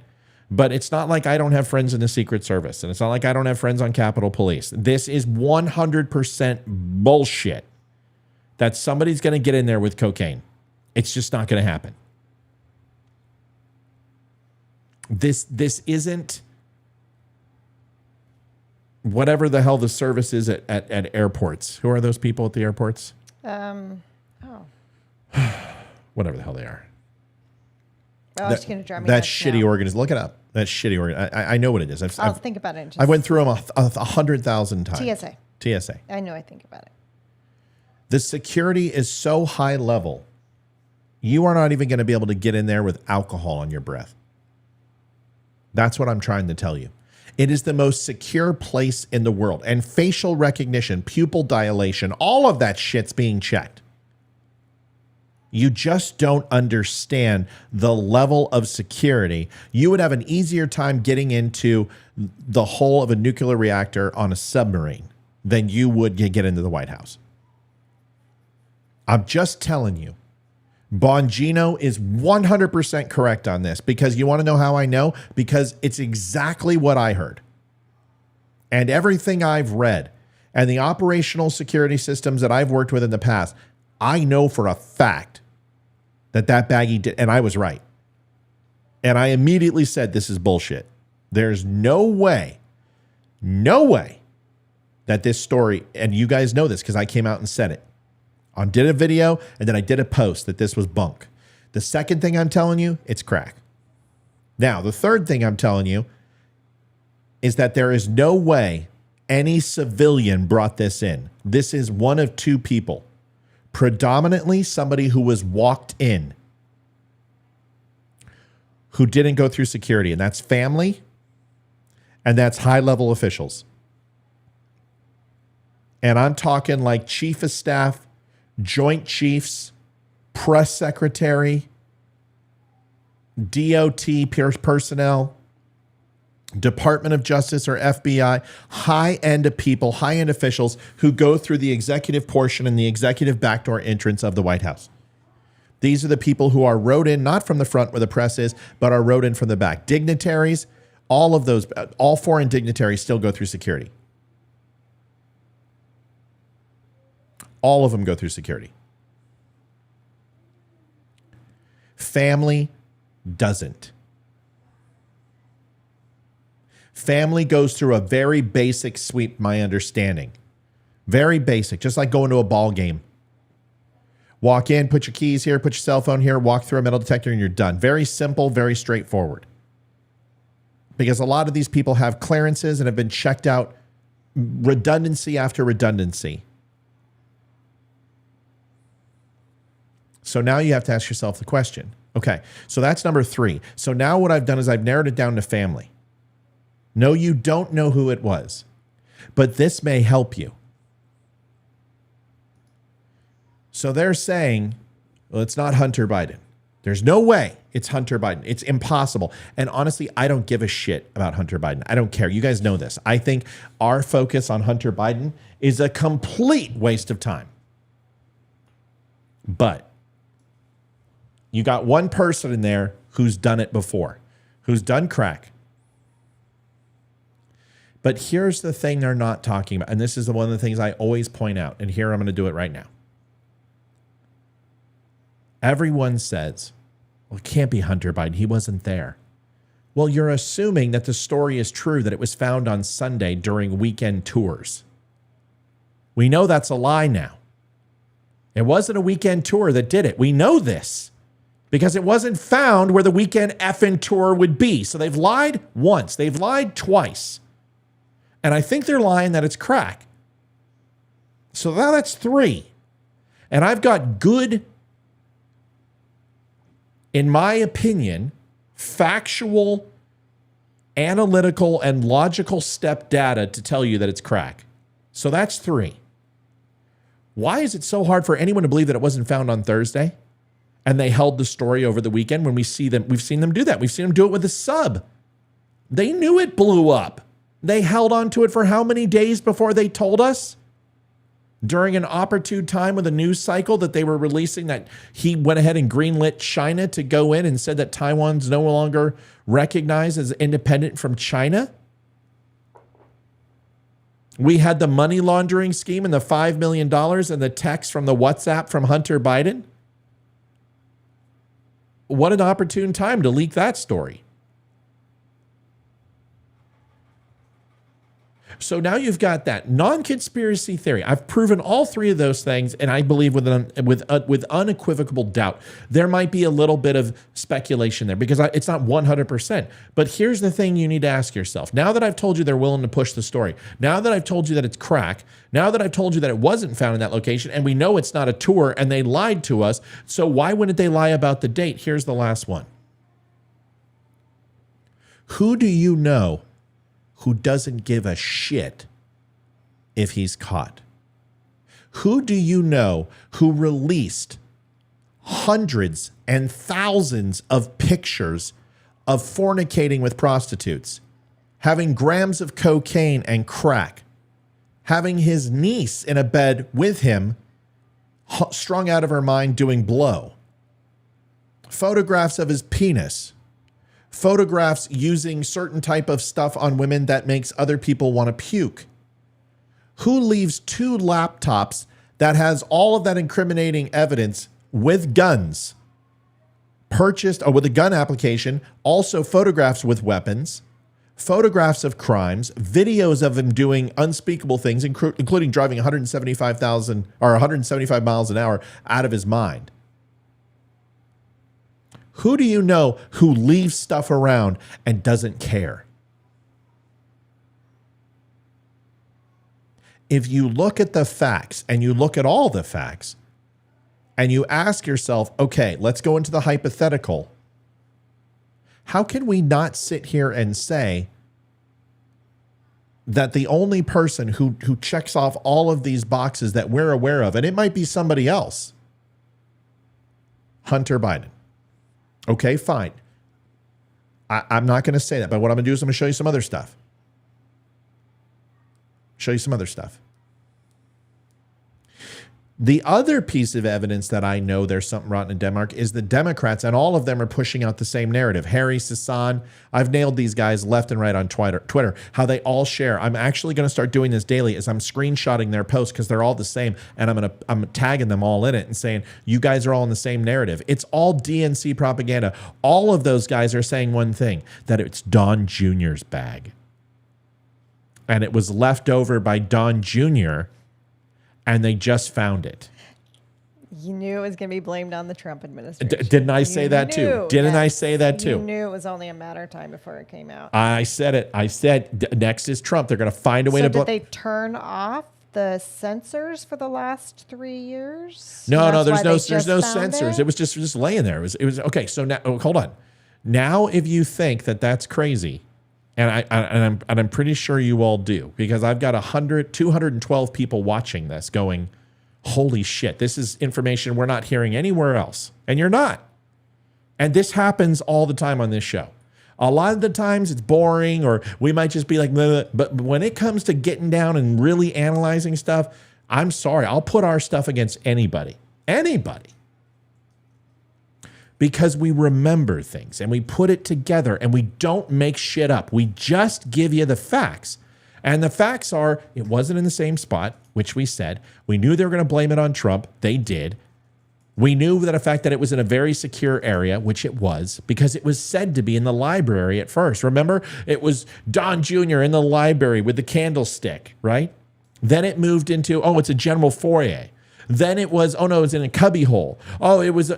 Speaker 4: But it's not like I don't have friends in the Secret Service, and it's not like I don't have friends on Capitol Police. This is 100% bullshit that somebody's going to get in there with cocaine. It's just not going to happen. This isn't whatever the hell the service is at airports. Who are those people at the airports? Whatever the hell they are.
Speaker 5: Oh, it's going to drive me
Speaker 4: that
Speaker 5: nuts
Speaker 4: shitty
Speaker 5: now.
Speaker 4: organism. Look it up. That shitty organism. I know what it is.
Speaker 5: I'll think about it.
Speaker 4: I went through them 100,000 times. TSA.
Speaker 5: I know I think about it.
Speaker 4: The security is so high level, you are not even going to be able to get in there with alcohol on your breath. That's what I'm trying to tell you. It is the most secure place in the world. And facial recognition, pupil dilation, all of that shit's being checked. You just don't understand the level of security. You would have an easier time getting into the hull of a nuclear reactor on a submarine than you would get into the White House. I'm just telling you. Bongino is 100% correct on this, because you want to know how I know? Because it's exactly what I heard. And everything I've read and the operational security systems that I've worked with in the past, I know for a fact that baggie did, and I was right. And I immediately said, this is bullshit. There's no way that this story, and you guys know this because I came out and said it. I did a video, and then I did a post that this was bunk. The second thing I'm telling you, it's crack. Now, the third thing I'm telling you is that there is no way any civilian brought this in. This is one of two people, predominantly somebody who was walked in, who didn't go through security, and that's family, and that's high-level officials. And I'm talking like chief of staff, Joint Chiefs, press secretary, DOT personnel, Department of Justice or FBI, high-end people, high-end officials who go through the executive portion and the executive backdoor entrance of the White House. These are the people who are rode in, not from the front where the press is, but are rode in from the back. Dignitaries, all of those, all foreign dignitaries still go through security. All of them go through security. Family doesn't. Family goes through a very basic sweep, my understanding. Very basic, just like going to a ball game. Walk in, put your keys here, put your cell phone here, walk through a metal detector, and you're done. Very simple, very straightforward. Because a lot of these people have clearances and have been checked out redundancy after redundancy. So now you have to ask yourself the question. Okay, so that's number 3. So now what I've done is I've narrowed it down to family. No, you don't know who it was, but this may help you. So they're saying, well, it's not Hunter Biden. There's no way it's Hunter Biden. It's impossible. And honestly, I don't give a shit about Hunter Biden. I don't care. You guys know this. I think our focus on Hunter Biden is a complete waste of time. But you got one person in there who's done it before, who's done crack. But here's the thing they're not talking about. And this is one of the things I always point out. And here I'm going to do it right now. Everyone says, well, it can't be Hunter Biden. He wasn't there. Well, you're assuming that the story is true, that it was found on Sunday during weekend tours. We know that's a lie now. It wasn't a weekend tour that did it. We know this because it wasn't found where the weekend effing tour would be. So they've lied once. They've lied twice. And I think they're lying that it's crack. So now that's 3. And I've got good, in my opinion, factual, analytical, and logical step data to tell you that it's crack. So that's 3. Why is it so hard for anyone to believe that it wasn't found on Thursday and they held the story over the weekend when we've seen them do that. We've seen them do it with a sub. They knew it blew up. They held on to it for how many days before they told us? During an opportune time with a news cycle that they were releasing that he went ahead and greenlit China to go in and said that Taiwan's no longer recognized as independent from China. We had the money laundering scheme and the $5 million and the text from the WhatsApp from Hunter Biden. What an opportune time to leak that story. So now you've got that non-conspiracy theory. I've proven all 3 of those things, and I believe with unequivocal doubt. There might be a little bit of speculation there because it's not 100%. But here's the thing you need to ask yourself. Now that I've told you they're willing to push the story, now that I've told you that it's crack, now that I've told you that it wasn't found in that location, and we know it's not a tour, and they lied to us, so why wouldn't they lie about the date? Here's the last one. Who do you know who doesn't give a shit if he's caught? Who do you know who released hundreds and thousands of pictures of fornicating with prostitutes, having grams of cocaine and crack, having his niece in a bed with him, strung out of her mind doing blow, photographs of his penis, photographs using certain type of stuff on women that makes other people want to puke? Who leaves 2 laptops that has all of that incriminating evidence with guns purchased, or with a gun application, also photographs with weapons, photographs of crimes, videos of him doing unspeakable things, including driving 175 miles an hour out of his mind? Who do you know who leaves stuff around and doesn't care? If you look at the facts, and you look at all the facts, and you ask yourself, okay, let's go into the hypothetical. How can we not sit here and say that the only person who checks off all of these boxes that we're aware of, and it might be somebody else, Hunter Biden? Okay, fine. I'm not going to say that, but what I'm going to do is I'm going to show you some other stuff. The other piece of evidence that I know there's something rotten in Denmark is the Democrats, and all of them are pushing out the same narrative. Harry, Sasan, I've nailed these guys left and right on Twitter, how they all share. I'm actually going to start doing this daily as I'm screenshotting their posts because they're all the same, and I'm tagging them all in it and saying, you guys are all in the same narrative. It's all DNC propaganda. All of those guys are saying one thing, that it's Don Jr.'s bag. And it was left over by Don Jr., and they just found it.
Speaker 5: You knew it was going to be blamed on the Trump administration.
Speaker 4: Didn't I say that too? Didn't I say that too?
Speaker 5: You knew it was only a matter of time before it came out.
Speaker 4: I said it. I said next is Trump. They're going to find a way to.
Speaker 5: Did they turn off the censors for the last 3 years?
Speaker 4: No. There's no censors. It was just laying there. It was okay. So now, hold on. Now, if you think that that's crazy, and I'm pretty sure you all do, because I've got 212 people watching this going, holy shit, this is information we're not hearing anywhere else. And you're not. And this happens all the time on this show. A lot of the times it's boring, or we might just be like, bleh, bleh. But when it comes to getting down and really analyzing stuff, I'm sorry, I'll put our stuff against anybody. Anybody. Because we remember things and we put it together and we don't make shit up. We just give you the facts. And the facts are, it wasn't in the same spot, which we said. We knew they were going to blame it on Trump. They did. We knew that the fact that it was in a very secure area, which it was, because it was said to be in the library at first. Remember, it was Don Jr. in the library with the candlestick, right? Then it moved into, oh, it's a general foyer. Then it was, oh no, it was in a cubby hole. Oh, it was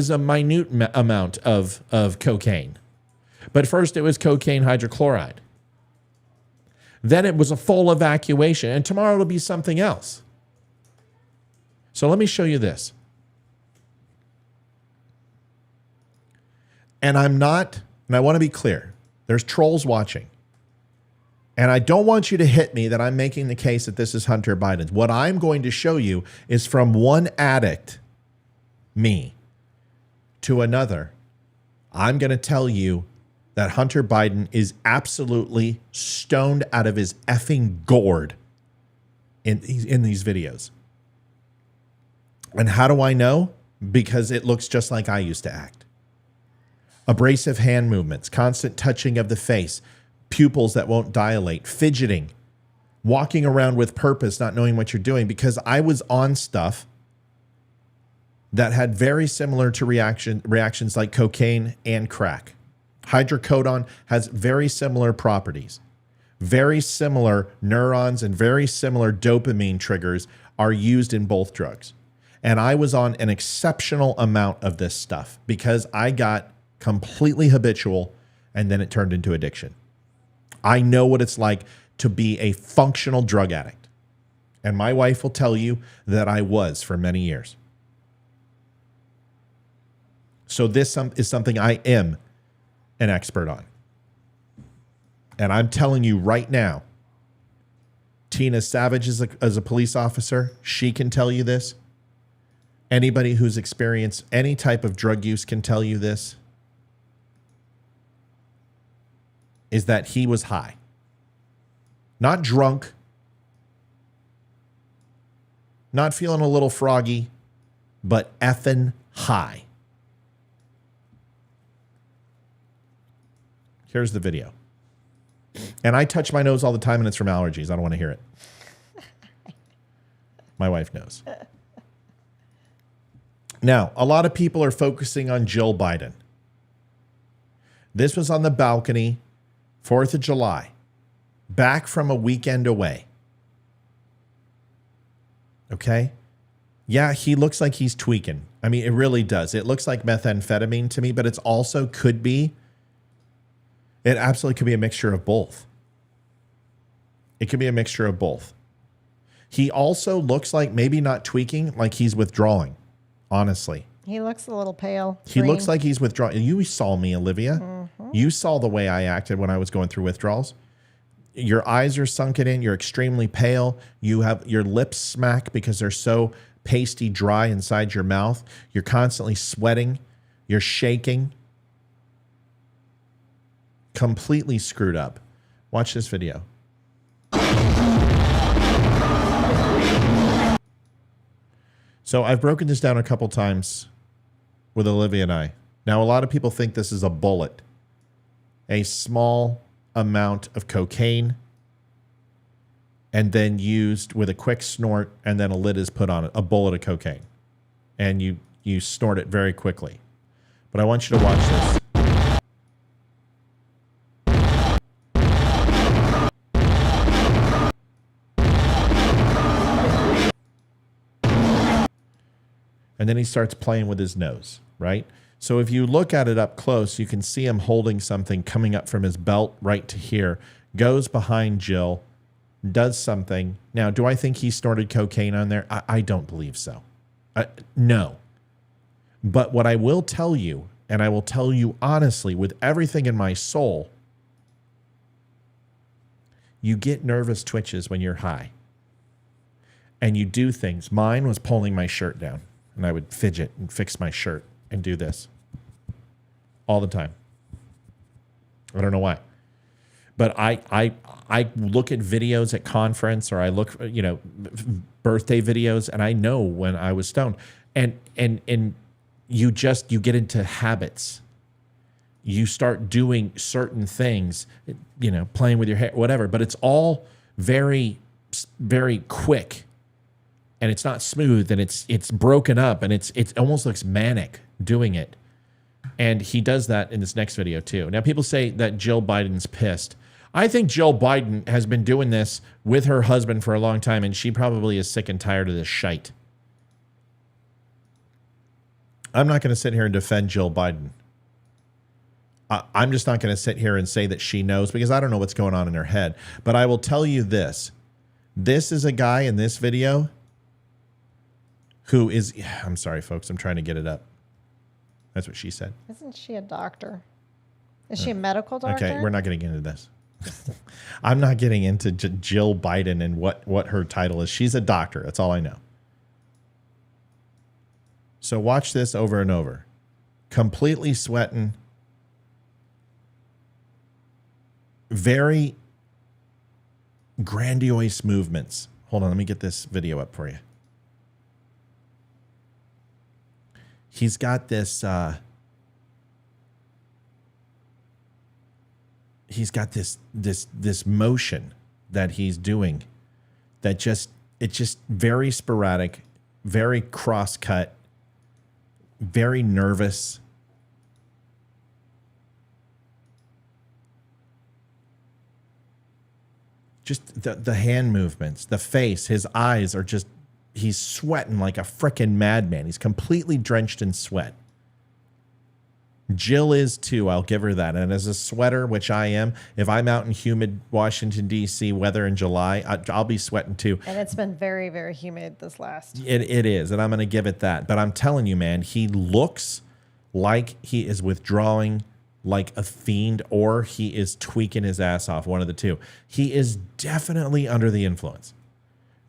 Speaker 4: a minute amount of cocaine. But first it was cocaine hydrochloride. Then it was a full evacuation, and tomorrow it'll be something else. So let me show you this. And I want to be clear, there's trolls watching. And I don't want you to hit me that I'm making the case that this is Hunter Biden's. What I'm going to show you is from one addict, me, to another. I'm going to tell you that Hunter Biden is absolutely stoned out of his effing gourd in these videos. And how do I know? Because it looks just like I used to act. Abrasive hand movements, constant touching of the face, pupils that won't dilate, fidgeting, walking around with purpose, not knowing what you're doing, because I was on stuff that had very similar to reactions like cocaine and crack. Hydrocodone has very similar properties. Very similar neurons and very similar dopamine triggers are used in both drugs. And I was on an exceptional amount of this stuff because I got completely habitual and then it turned into addiction. I know what it's like to be a functional drug addict. And my wife will tell you that I was for many years. So this is something I am an expert on. And I'm telling you right now, Tina Savage is a police officer. She can tell you this. Anybody who's experienced any type of drug use can tell you this. Is that he was high. Not drunk. Not feeling a little froggy, but effing high. Here's the video. And I touch my nose all the time and it's from allergies. I don't want to hear it. My wife knows. Now, a lot of people are focusing on Jill Biden. This was on the balcony, 4th of July, back from a weekend away. Okay? Yeah, he looks like he's tweaking. I mean, it really does. It looks like methamphetamine to me, but it's also it absolutely could be a mixture of both. It could be a mixture of both. He also looks like maybe not tweaking, like he's withdrawing, honestly.
Speaker 5: He looks a little pale.
Speaker 4: He looks like he's withdrawing. You saw me, Olivia. Mm-hmm. You saw the way I acted when I was going through withdrawals. Your eyes are sunken in. You're extremely pale. You have your lips smack because they're so pasty dry inside your mouth. You're constantly sweating. You're shaking. Completely screwed up. Watch this video. So I've broken this down a couple times with Olivia and I. Now, a lot of people think this is a bullet. A small amount of cocaine and then used with a quick snort and then a lid is put on it. A bullet of cocaine. And you snort it very quickly. But I want you to watch this. And then he starts playing with his nose, right? So if you look at it up close, you can see him holding something coming up from his belt right to here, goes behind Jill, does something. Now, do I think he snorted cocaine on there? I don't believe so. No. But what I will tell you, and I will tell you honestly with everything in my soul, you get nervous twitches when you're high. And you do things. Mine was pulling my shirt down. And I would fidget and fix my shirt and do this all the time. I don't know why. But I look at videos at conference, or I look, birthday videos, and I know when I was stoned. And you get into habits. You start doing certain things, playing with your hair, whatever, but it's all very, very quick. And it's not smooth, and it's broken up, and it almost looks manic doing it. And he does that in this next video too. Now, people say that Jill Biden's pissed. I think Jill Biden has been doing this with her husband for a long time, and she probably is sick and tired of this shite. I'm not going to sit here and defend Jill Biden. I'm just not going to sit here and say that she knows, because I don't know what's going on in her head. But I will tell you this. This is a guy in this video who is, I'm sorry, folks, I'm trying to get it up. That's what she said.
Speaker 5: Isn't she a doctor? Is she a medical doctor?
Speaker 4: Okay, we're not getting into this. I'm not getting into Jill Biden and what her title is. She's a doctor. That's all I know. So watch this over and over. Completely sweating. Very grandiose movements. Hold on, let me get this video up for you. He's got this this motion that he's doing that it's just very sporadic, very cross-cut, very nervous. Just the hand movements, the face, his eyes are just, he's sweating like a frickin' madman. He's completely drenched in sweat. Jill is too, I'll give her that. And as a sweater, which I am, if I'm out in humid Washington, D.C. weather in July, I'll be sweating too.
Speaker 5: And it's been very, very humid this last.
Speaker 4: It is, and I'm going to give it that. But I'm telling you, man, he looks like he is withdrawing like a fiend, or he is tweaking his ass off, one of the two. He is definitely under the influence.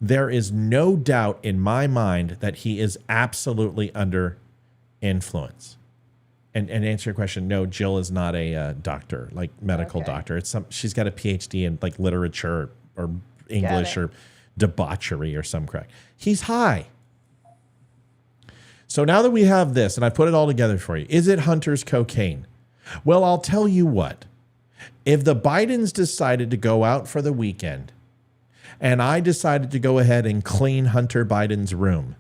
Speaker 4: There is no doubt in my mind that he is absolutely under influence. And answer your question, no, Jill is not a doctor, like medical doctor. She's got a PhD in like literature or English or debauchery or some crap. He's high. So now that we have this, and I put it all together for you, is it Hunter's cocaine? Well, I'll tell you what. If the Bidens decided to go out for the weekend, and I decided to go ahead and clean Hunter Biden's room,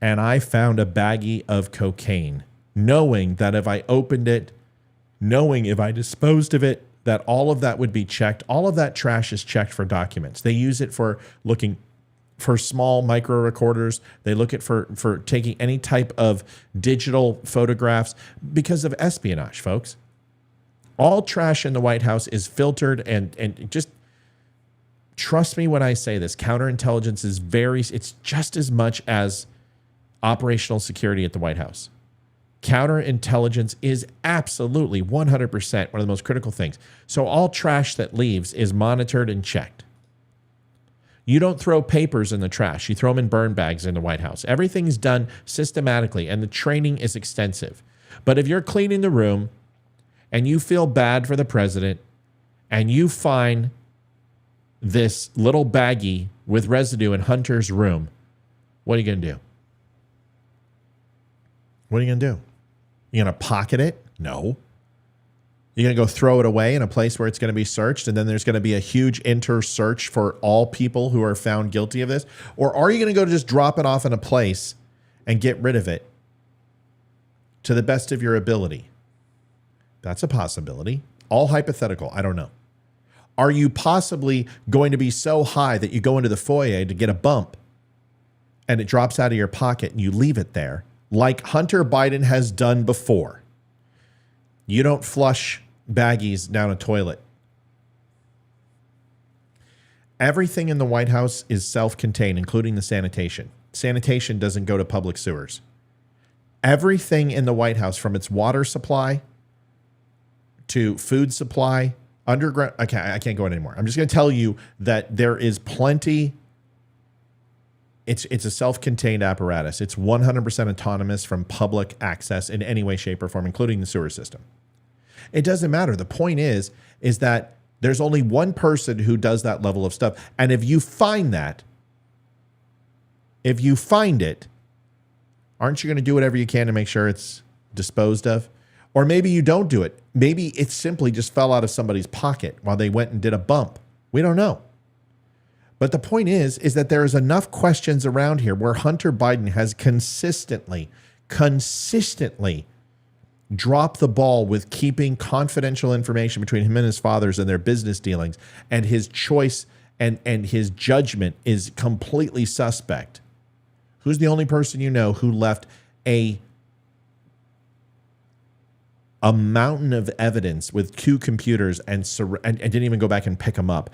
Speaker 4: and I found a baggie of cocaine, knowing that if I opened it, knowing if I disposed of it, that all of that would be checked. All of that trash is checked for documents. They use it for looking for small micro recorders. They look at for taking any type of digital photographs because of espionage, folks. All trash in the White House is filtered, and just trust me when I say this. Counterintelligence is it's just as much as operational security at the White House. Counterintelligence is absolutely 100% one of the most critical things. So all trash that leaves is monitored and checked. You don't throw papers in the trash. You throw them in burn bags in the White House. Everything's done systematically, and the training is extensive. But if you're cleaning the room and you feel bad for the president and you find this little baggie with residue in Hunter's room, what are you going to do? What are you going to do? You going to pocket it? No. You're going to go throw it away in a place where it's going to be searched, and then there's going to be a huge search for all people who are found guilty of this? Or are you going to go just drop it off in a place and get rid of it to the best of your ability? That's a possibility. All hypothetical. I don't know. Are you possibly going to be so high that you go into the foyer to get a bump and it drops out of your pocket and you leave it there, like Hunter Biden has done before. You don't flush baggies down a toilet. Everything in the White House is self-contained, including the sanitation. Sanitation doesn't go to public sewers. Everything in the White House, from its water supply to food supply, underground. I can't go in anymore. I'm just going to tell you that there is plenty. It's a self-contained apparatus. It's 100% autonomous from public access in any way, shape, or form, including the sewer system. It doesn't matter. The point is that there's only one person who does that level of stuff. And if you find that, if you find it, aren't you going to do whatever you can to make sure it's disposed of? Or maybe you don't do it. Maybe it simply just fell out of somebody's pocket while they went and did a bump. We don't know. But the point is that there is enough questions around here where Hunter Biden has consistently dropped the ball with keeping confidential information between him and his fathers and their business dealings, and his choice and his judgment is completely suspect. Who's the only person you know who left a mountain of evidence with 2 computers and didn't even go back and pick them up?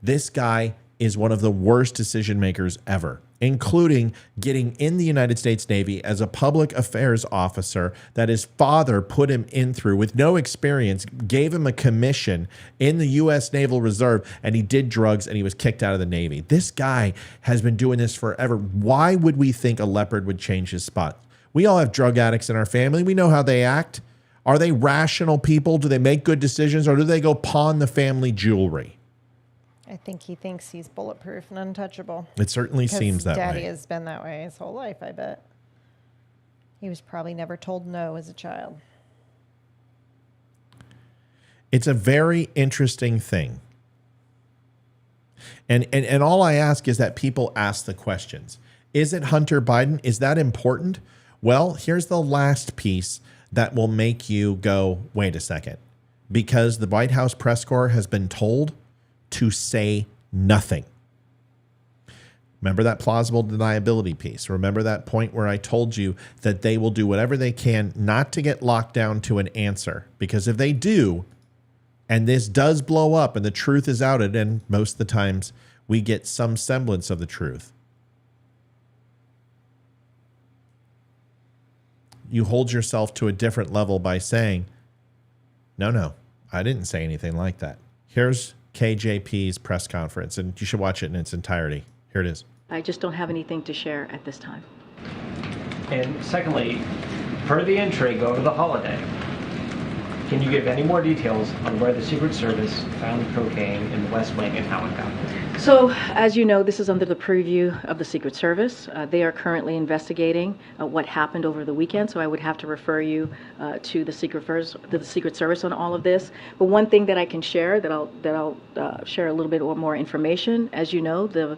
Speaker 4: This guy is one of the worst decision makers ever, including getting in the United States Navy as a public affairs officer that his father put him in through with no experience, gave him a commission in the U.S. Naval Reserve, and he did drugs and he was kicked out of the Navy. This guy has been doing this forever. Why would we think a leopard would change his spot? We all have drug addicts in our family. We know how they act. Are they rational people? Do they make good decisions, or do they go pawn the family jewelry?
Speaker 5: I think he thinks he's bulletproof and untouchable.
Speaker 4: It certainly seems that
Speaker 5: Daddy
Speaker 4: way.
Speaker 5: has been that way his whole life, I bet. He was probably never told no as a child.
Speaker 4: It's a very interesting thing. And all I ask is that people ask the questions. Is it Hunter Biden? Is that important? Well, here's the last piece that will make you go, wait a second. Because the White House press corps has been told to say nothing. Remember that plausible deniability piece. Remember that point where I told you that they will do whatever they can not to get locked down to an answer. Because if they do, and this does blow up and the truth is outed, and most of the times we get some semblance of the truth, you hold yourself to a different level by saying, no, I didn't say anything like that. Here's KJP's press conference, and you should watch it in its entirety. Here it is.
Speaker 8: I just don't have anything to share at this time.
Speaker 9: And secondly, per the entry, go to the holiday. Can you give any more details on where the Secret Service found the cocaine in the West Wing and how it got there?
Speaker 8: So, as you know, this is under the purview of the Secret Service. They are currently investigating what happened over the weekend, so I would have to refer you to the Secret Service on all of this. But one thing that I can share, that I'll share a little bit more information. As you know, the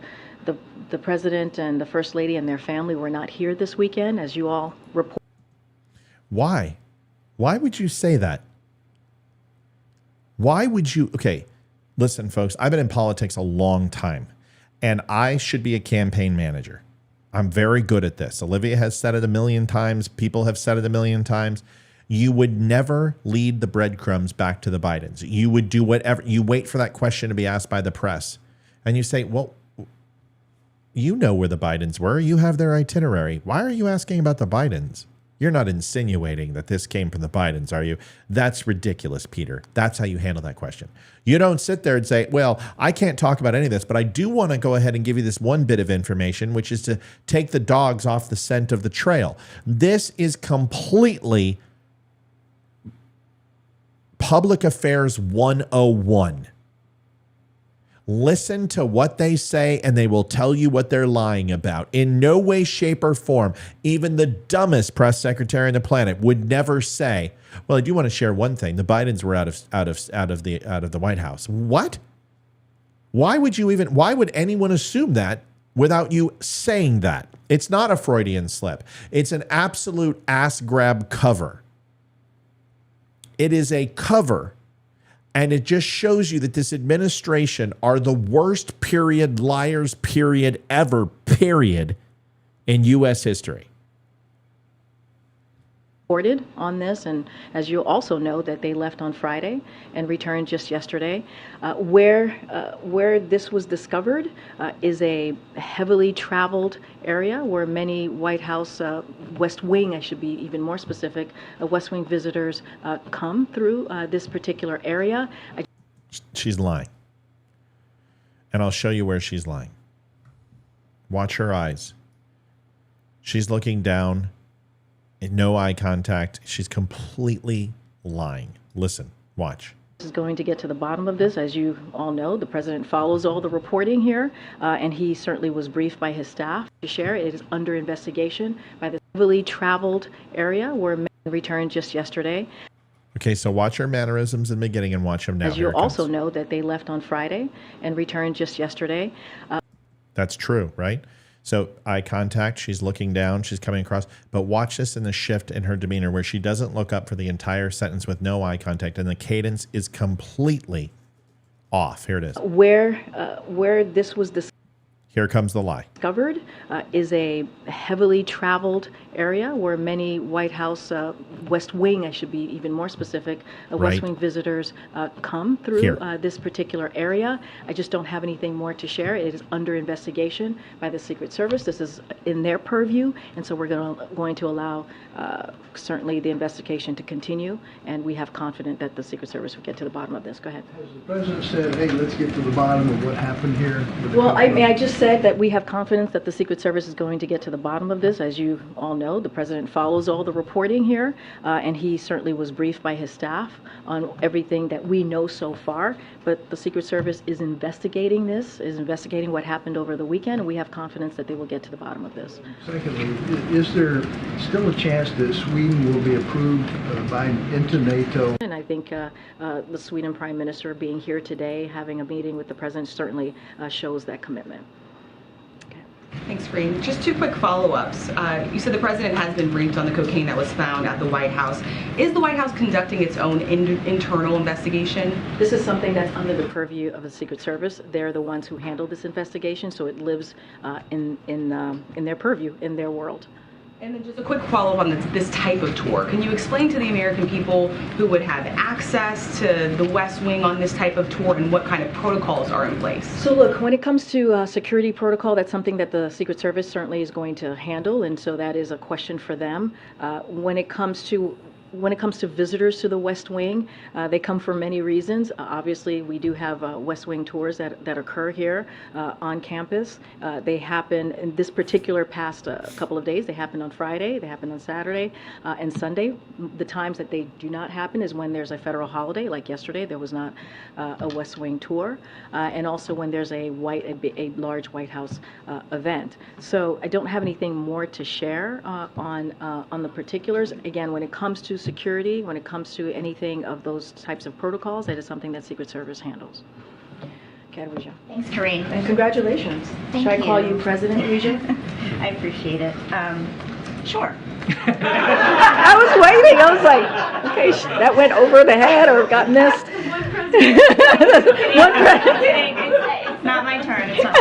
Speaker 8: President and the First Lady and their family were not here this weekend, as you all report.
Speaker 4: Why? Why would you say that? Why would you? Okay, listen, folks, I've been in politics a long time, and I should be a campaign manager. I'm very good at this. Olivia has said it a million times. People have said it a million times. You would never lead the breadcrumbs back to the Bidens. You would do whatever. You wait for that question to be asked by the press, and you say, well, you know where the Bidens were. You have their itinerary. Why are you asking about the Bidens? You're not insinuating that this came from the Bidens, are you? That's ridiculous, Peter. That's how you handle that question. You don't sit there and say, well, I can't talk about any of this, but I do want to go ahead and give you this one bit of information, which is to take the dogs off the scent of the trail. This is completely Public Affairs 101. Listen to what they say, and they will tell you what they're lying about. In no way, shape, or form, even the dumbest press secretary on the planet would never say, "Well, I do want to share one thing: the Bidens were out of the White House." What? Why would you even? Why would anyone assume that without you saying that? It's not a Freudian slip. It's an absolute ass grab cover. It is a cover. And it just shows you that this administration are the worst liars ever, in U.S. history.
Speaker 8: Reported on this, and as you also know, that they left on Friday and returned just yesterday. Where this was discovered is a heavily traveled area where many White House, West Wing, I should be even more specific, West Wing visitors come through this particular area.
Speaker 4: She's lying. And I'll show you where she's lying. Watch her eyes. She's looking down. No eye contact. She's completely lying. Listen, watch.
Speaker 8: Is going to get to the bottom of this. As you all know, the president follows all the reporting here, and he certainly was briefed by his staff to share. It is under investigation by the heavily traveled area where men returned just yesterday.
Speaker 4: Okay, so watch her mannerisms in the beginning and watch them now.
Speaker 8: As you also know, that they left on Friday and returned just yesterday.
Speaker 4: That's true, right? So eye contact, she's looking down, she's coming across. But watch this in the shift in her demeanor where she doesn't look up for the entire sentence with no eye contact, and the cadence is completely off. Here it is.
Speaker 8: Where this was
Speaker 4: Here comes the lie.
Speaker 8: discovered is a heavily traveled area where many White House, West Wing, I should be even more specific, West Wing visitors come through this particular area. I just don't have anything more to share. It is under investigation by the Secret Service. This is in their purview, and so we're going to allow certainly the investigation to continue, and we have confidence that the Secret Service will get to the bottom of this. Go ahead.
Speaker 10: Has the president said, hey, let's get to the bottom of what happened here?
Speaker 8: Well, I just said that we have confidence that the Secret Service is going to get to the bottom of this. As you all know, the president follows all the reporting here, and he certainly was briefed by his staff on everything that we know so far. But the Secret Service is investigating this, is investigating what happened over the weekend, and we have confidence that they will get to the bottom of this.
Speaker 10: Secondly, is there still a chance that Sweden will be approved into NATO?
Speaker 8: And I think the Sweden Prime Minister being here today, having a meeting with the president, certainly shows that commitment.
Speaker 11: Thanks, Free. Just two quick follow-ups. You said the president has been briefed on the cocaine that was found at the White House. Is the White House conducting its own internal investigation?
Speaker 8: This is something that's under the purview of the Secret Service. They're the ones who handle this investigation, so it lives in their purview, in their world.
Speaker 11: And then just a quick follow-up on this type of tour. Can you explain to the American people who would have access to the West Wing on this type of tour and what kind of protocols are in place?
Speaker 8: So look, when it comes to security protocol, that's something that the Secret Service certainly is going to handle, and so that is a question for them. When it comes to visitors to the West Wing, they come for many reasons. Obviously, we do have West Wing tours that occur here on campus. They happen in this particular past couple of days. They happen on Friday, they happen on Saturday and Sunday. The times that they do not happen is when there's a federal holiday, like yesterday, there was not a West Wing tour, and also when there's a large White House event. So I don't have anything more to share on the particulars. Again, when it comes to security, when it comes to anything of those types of protocols, that is something that Secret Service handles. Okay, Olivia.
Speaker 12: Thanks, Karine.
Speaker 8: And congratulations. Should I call you President, Olivia?
Speaker 12: I appreciate it. Sure.
Speaker 8: I was waiting. I was like, okay, that went over the head or got missed.
Speaker 12: One president. It's not my turn. It's not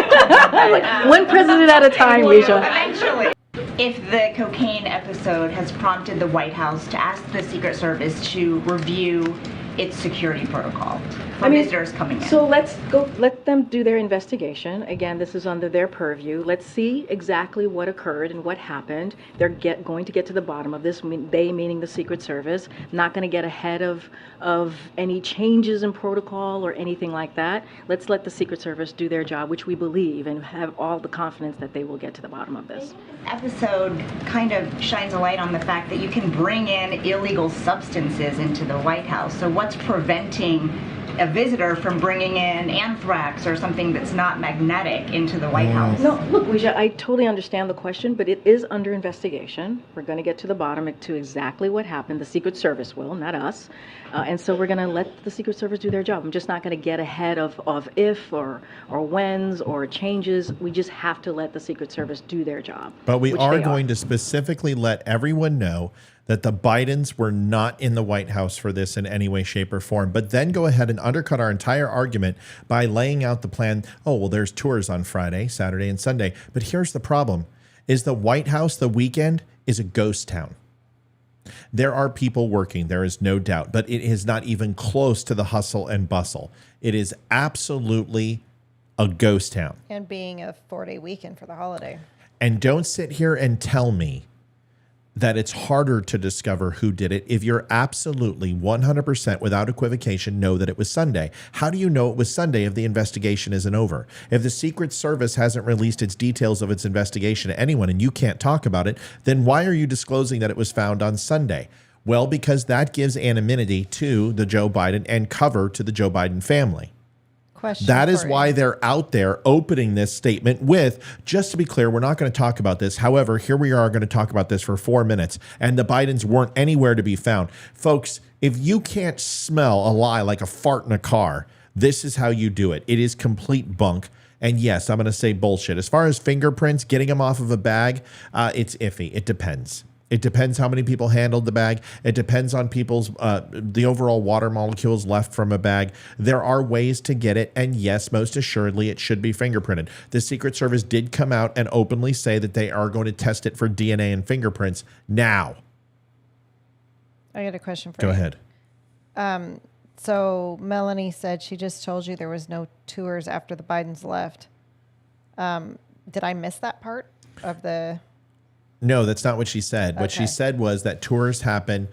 Speaker 12: my turn.
Speaker 8: One president at a time, Risha.
Speaker 12: Eventually. If the cocaine episode has prompted the White House to ask the Secret Service to review its security protocol for visitors coming in.
Speaker 8: So let them do their investigation. Again, this is under their purview. Let's see exactly what occurred and what happened. They're going to get to the bottom of this. They meaning the Secret Service, not going to get ahead of any changes in protocol or anything like that. Let's let the Secret Service do their job, which we believe and have all the confidence that they will get to the bottom of this.
Speaker 12: This episode kind of shines a light on the fact that you can bring in illegal substances into the White House. So what's preventing a visitor from bringing in anthrax or something that's not magnetic into the White House?
Speaker 8: No, look, Ouija, I totally understand the question, but it is under investigation. We're going to get to the bottom to exactly what happened. The Secret Service will, not us. And so we're going to let the Secret Service do their job. I'm just not going to get ahead of if or whens or changes. We just have to let the Secret Service do their job.
Speaker 4: But we are going to specifically let everyone know that the Bidens were not in the White House for this in any way, shape, or form, but then go ahead and undercut our entire argument by laying out the plan. Oh, well, there's tours on Friday, Saturday, and Sunday. But here's the problem. is the White House the weekend is a ghost town. There are people working, there is no doubt, but it is not even close to the hustle and bustle. It is absolutely a ghost town.
Speaker 5: And being a 4-day weekend for the holiday.
Speaker 4: And don't sit here and tell me that it's harder to discover who did it if you're absolutely 100% without equivocation know that it was Sunday. How do you know it was Sunday if the investigation isn't over? If the Secret Service hasn't released its details of its investigation to anyone and you can't talk about it, then why are you disclosing that it was found on Sunday? Well, because that gives anonymity to the Joe Biden and cover to the Joe Biden family. That is why they're out there opening this statement with, just to be clear, we're not going to talk about this. However, here we are going to talk about this for 4 minutes, and the Bidens weren't anywhere to be found. Folks, if you can't smell a lie like a fart in a car, this is how you do it. It is complete bunk. And yes, I'm going to say bullshit. As far as fingerprints, getting them off of a bag, it's iffy. It depends. It depends how many people handled the bag. It depends on people's, the overall water molecules left from a bag. There are ways to get it. And yes, most assuredly, it should be fingerprinted. The Secret Service did come out and openly say that they are going to test it for DNA and fingerprints now.
Speaker 5: I got a question for
Speaker 4: you.
Speaker 5: you.
Speaker 4: Go ahead.
Speaker 5: So Melanie said she just told you there was no tours after the Bidens left. Did I miss that part of the...
Speaker 4: No, that's not what she said. What she said was that tours happen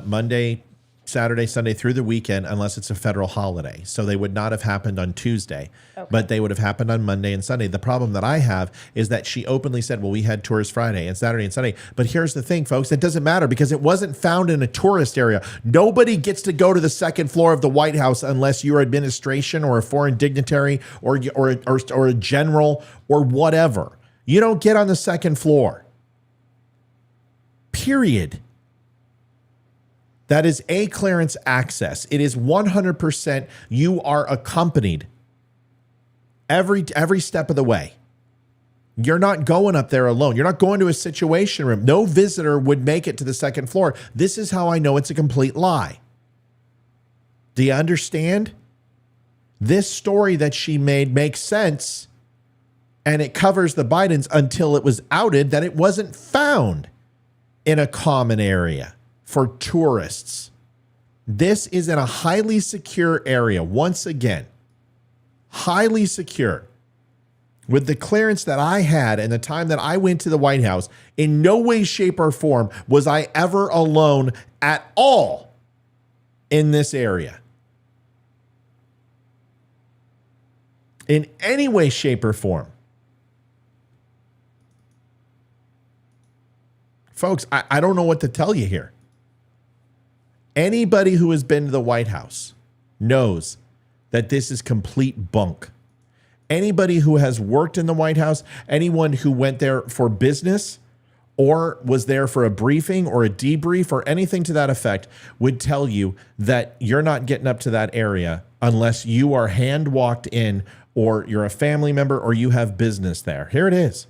Speaker 4: Monday, Saturday, Sunday through the weekend, unless it's a federal holiday. So they would not have happened on Tuesday, but they would have happened on Monday and Sunday. The problem that I have is that she openly said, well, we had tours Friday and Saturday and Sunday. But here's the thing, folks, it doesn't matter because it wasn't found in a tourist area. Nobody gets to go to the second floor of the White House unless you're administration or a foreign dignitary or a general or whatever. You don't get on the second floor. Period. That is a clearance access. It is 100% you are accompanied every step of the way. You're not going up there alone. You're not going to a situation room. No visitor would make it to the second floor. This is how I know it's a complete lie. Do you understand? This story that she made makes sense, and it covers the Bidens until it was outed that it wasn't found in a common area for tourists. This is in a highly secure area. Once again, highly secure. With the clearance that I had and the time that I went to the White House, in no way, shape, or form was I ever alone at all in this area. In any way, shape, or form. Folks, I don't know what to tell you here. Anybody who has been to the White House knows that this is complete bunk. Anybody who has worked in the White House, anyone who went there for business or was there for a briefing or a debrief or anything to that effect would tell you that you're not getting up to that area unless you are hand walked in or you're a family member or you have business there. Here it is.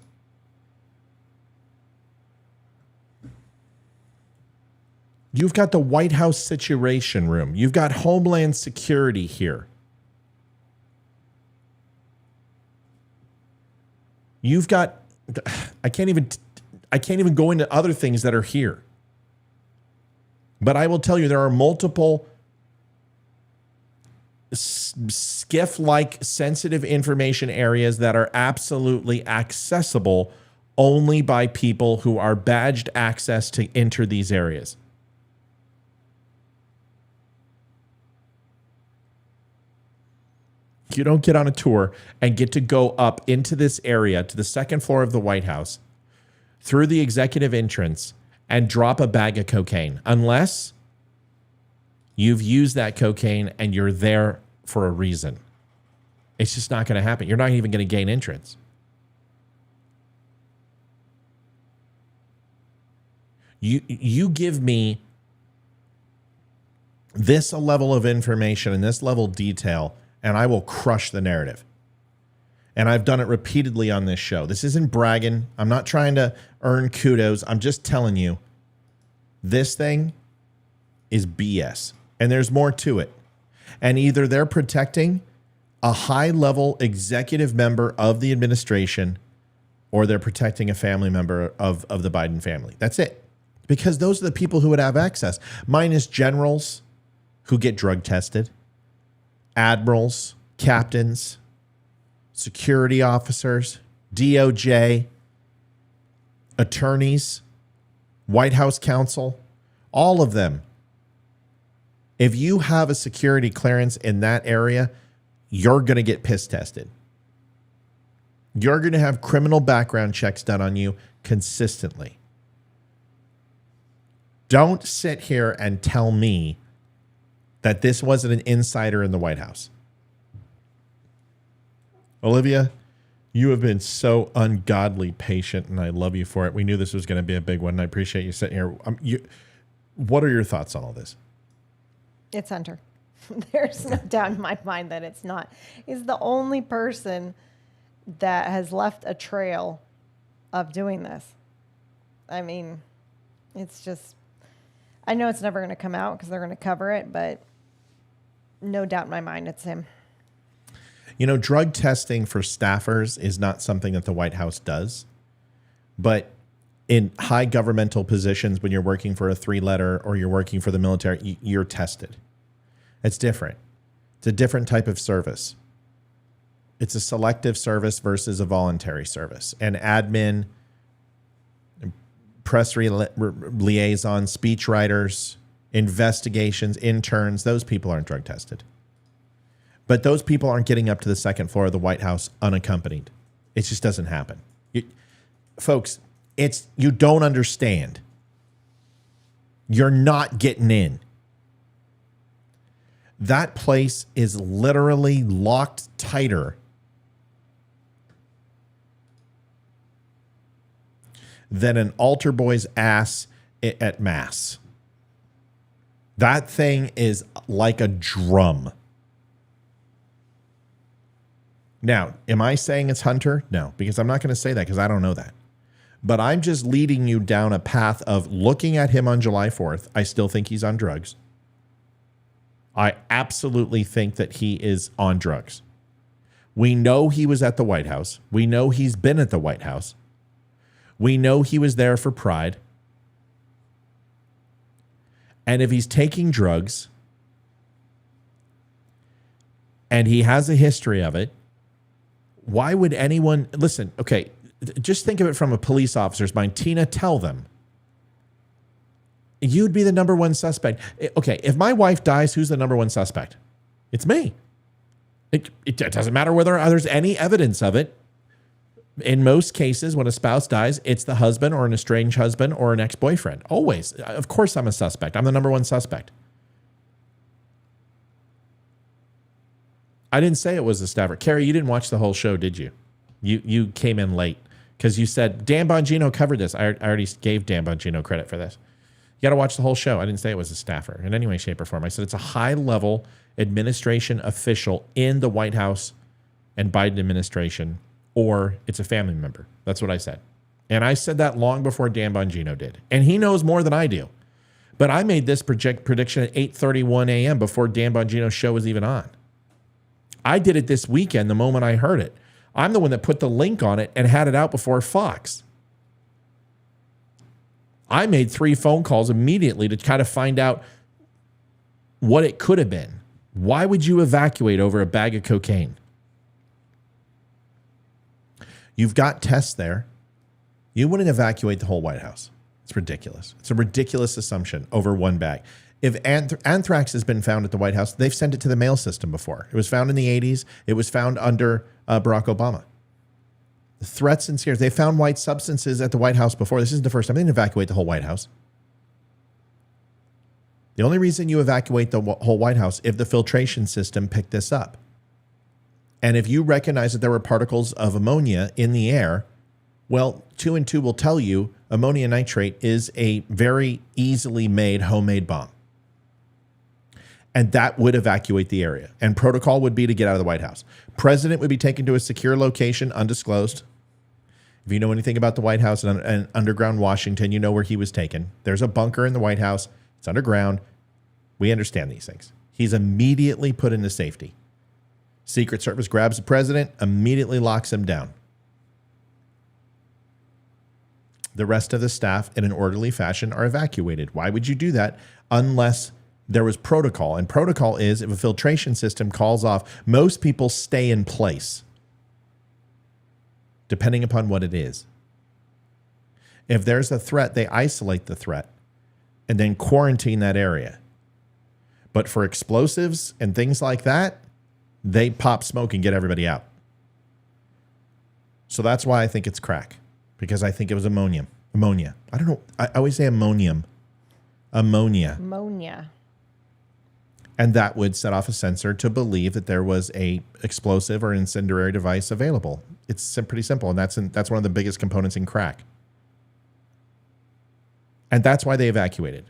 Speaker 4: You've got the White House Situation Room. You've got Homeland Security here. You've got, I can't even go into other things that are here. But I will tell you, there are multiple SCIF-like sensitive information areas that are absolutely accessible only by people who are badged access to enter these areas. You don't get on a tour and get to go up into this area to the second floor of the White House through the executive entrance and drop a bag of cocaine unless you've used that cocaine and you're there for a reason. It's just not going to happen. You're not even going to gain entrance. You give me this a level of information and this level of detail, and I will crush the narrative. And I've done it repeatedly on this show. This isn't bragging. I'm not trying to earn kudos. I'm just telling you, this thing is BS. And there's more to it. And either they're protecting a high-level executive member of the administration, or they're protecting a family member of the Biden family. That's it. Because those are the people who would have access. Minus generals who get drug tested, admirals, captains, security officers, DOJ, attorneys, White House counsel, all of them. If you have a security clearance in that area, you're going to get piss tested. You're going to have criminal background checks done on you consistently. Don't sit here and tell me that this wasn't an insider in the White House. Olivia, you have been so ungodly patient, and I love you for it. We knew this was going to be a big one, and I appreciate you sitting here. What are your thoughts on all this?
Speaker 5: It's Hunter. There's no doubt in my mind that it's not. He's the only person that has left a trail of doing this. I mean, it's just, I know it's never going to come out because they're going to cover it, but no doubt in my mind it's him.
Speaker 4: You know, drug testing for staffers is not something that the White House does, but in high governmental positions, when you're working for a 3-letter or you're working for the military, you're tested. It's different. It's a different type of service. It's a selective service versus a voluntary service. And admin, press liaison, speechwriters, investigations, interns, those people aren't drug tested. But those people aren't getting up to the second floor of the White House unaccompanied. It just doesn't happen. Folks, you don't understand. You're not getting in. That place is literally locked tighter than an altar boy's ass at mass. That thing is like a drum. Now, am I saying it's Hunter? No, because I'm not going to say that because I don't know that. But I'm just leading you down a path of looking at him on July 4th. I still think he's on drugs. I absolutely think that he is on drugs. We know he was at the White House. We know he's been at the White House. We know he was there for Pride. And if he's taking drugs and he has a history of it, why would anyone listen? Okay, just think of it from a police officer's mind. Tina, tell them. You'd be the number one suspect. Okay, if my wife dies, who's the number one suspect? It's me. It doesn't matter whether there's any evidence of it. In most cases, when a spouse dies, it's the husband or an estranged husband or an ex-boyfriend. Always. Of course I'm a suspect. I'm the number one suspect. I didn't say it was a staffer. Carrie, you didn't watch the whole show, did you? You came in late because you said Dan Bongino covered this. I already gave Dan Bongino credit for this. You got to watch the whole show. I didn't say it was a staffer in any way, shape, or form. I said it's a high-level administration official in the White House and Biden administration, or it's a family member. That's what I said. And I said that long before Dan Bongino did. And he knows more than I do. But I made this prediction at 8:31 a.m. before Dan Bongino's show was even on. I did it this weekend the moment I heard it. I'm the one that put the link on it and had it out before Fox. I made 3 phone calls immediately to kind of find out what it could have been. Why would you evacuate over a bag of cocaine? You've got tests there. You wouldn't evacuate the whole White House. It's ridiculous. It's a ridiculous assumption over one bag. If anthrax has been found at the White House, they've sent it to the mail system before. It was found in the 80s. It was found under Barack Obama. The threats and scares. They found white substances at the White House before. This isn't the first time. They didn't evacuate the whole White House. The only reason you evacuate the whole White House if the filtration system picked this up. And if you recognize that there were particles of ammonia in the air, well, 2 and 2 will tell you ammonium nitrate is a very easily made homemade bomb. And that would evacuate the area. And protocol would be to get out of the White House. President would be taken to a secure location, undisclosed. If you know anything about the White House and underground Washington, you know where he was taken. There's a bunker in the White House. It's underground. We understand these things. He's immediately put into safety. Secret Service grabs the president, immediately locks him down. The rest of the staff, in an orderly fashion, are evacuated. Why would you do that unless there was protocol? And protocol is if a filtration system calls off, most people stay in place, depending upon what it is. If there's a threat, they isolate the threat and then quarantine that area. But for explosives and things like that, they pop smoke and get everybody out. So that's why I think it's crack, because I think it was ammonia. I don't know. I always say ammonium. Ammonia. And that would set off a sensor to believe that there was a explosive or incendiary device available. It's pretty simple, and that's one of the biggest components in crack. And that's why they evacuated.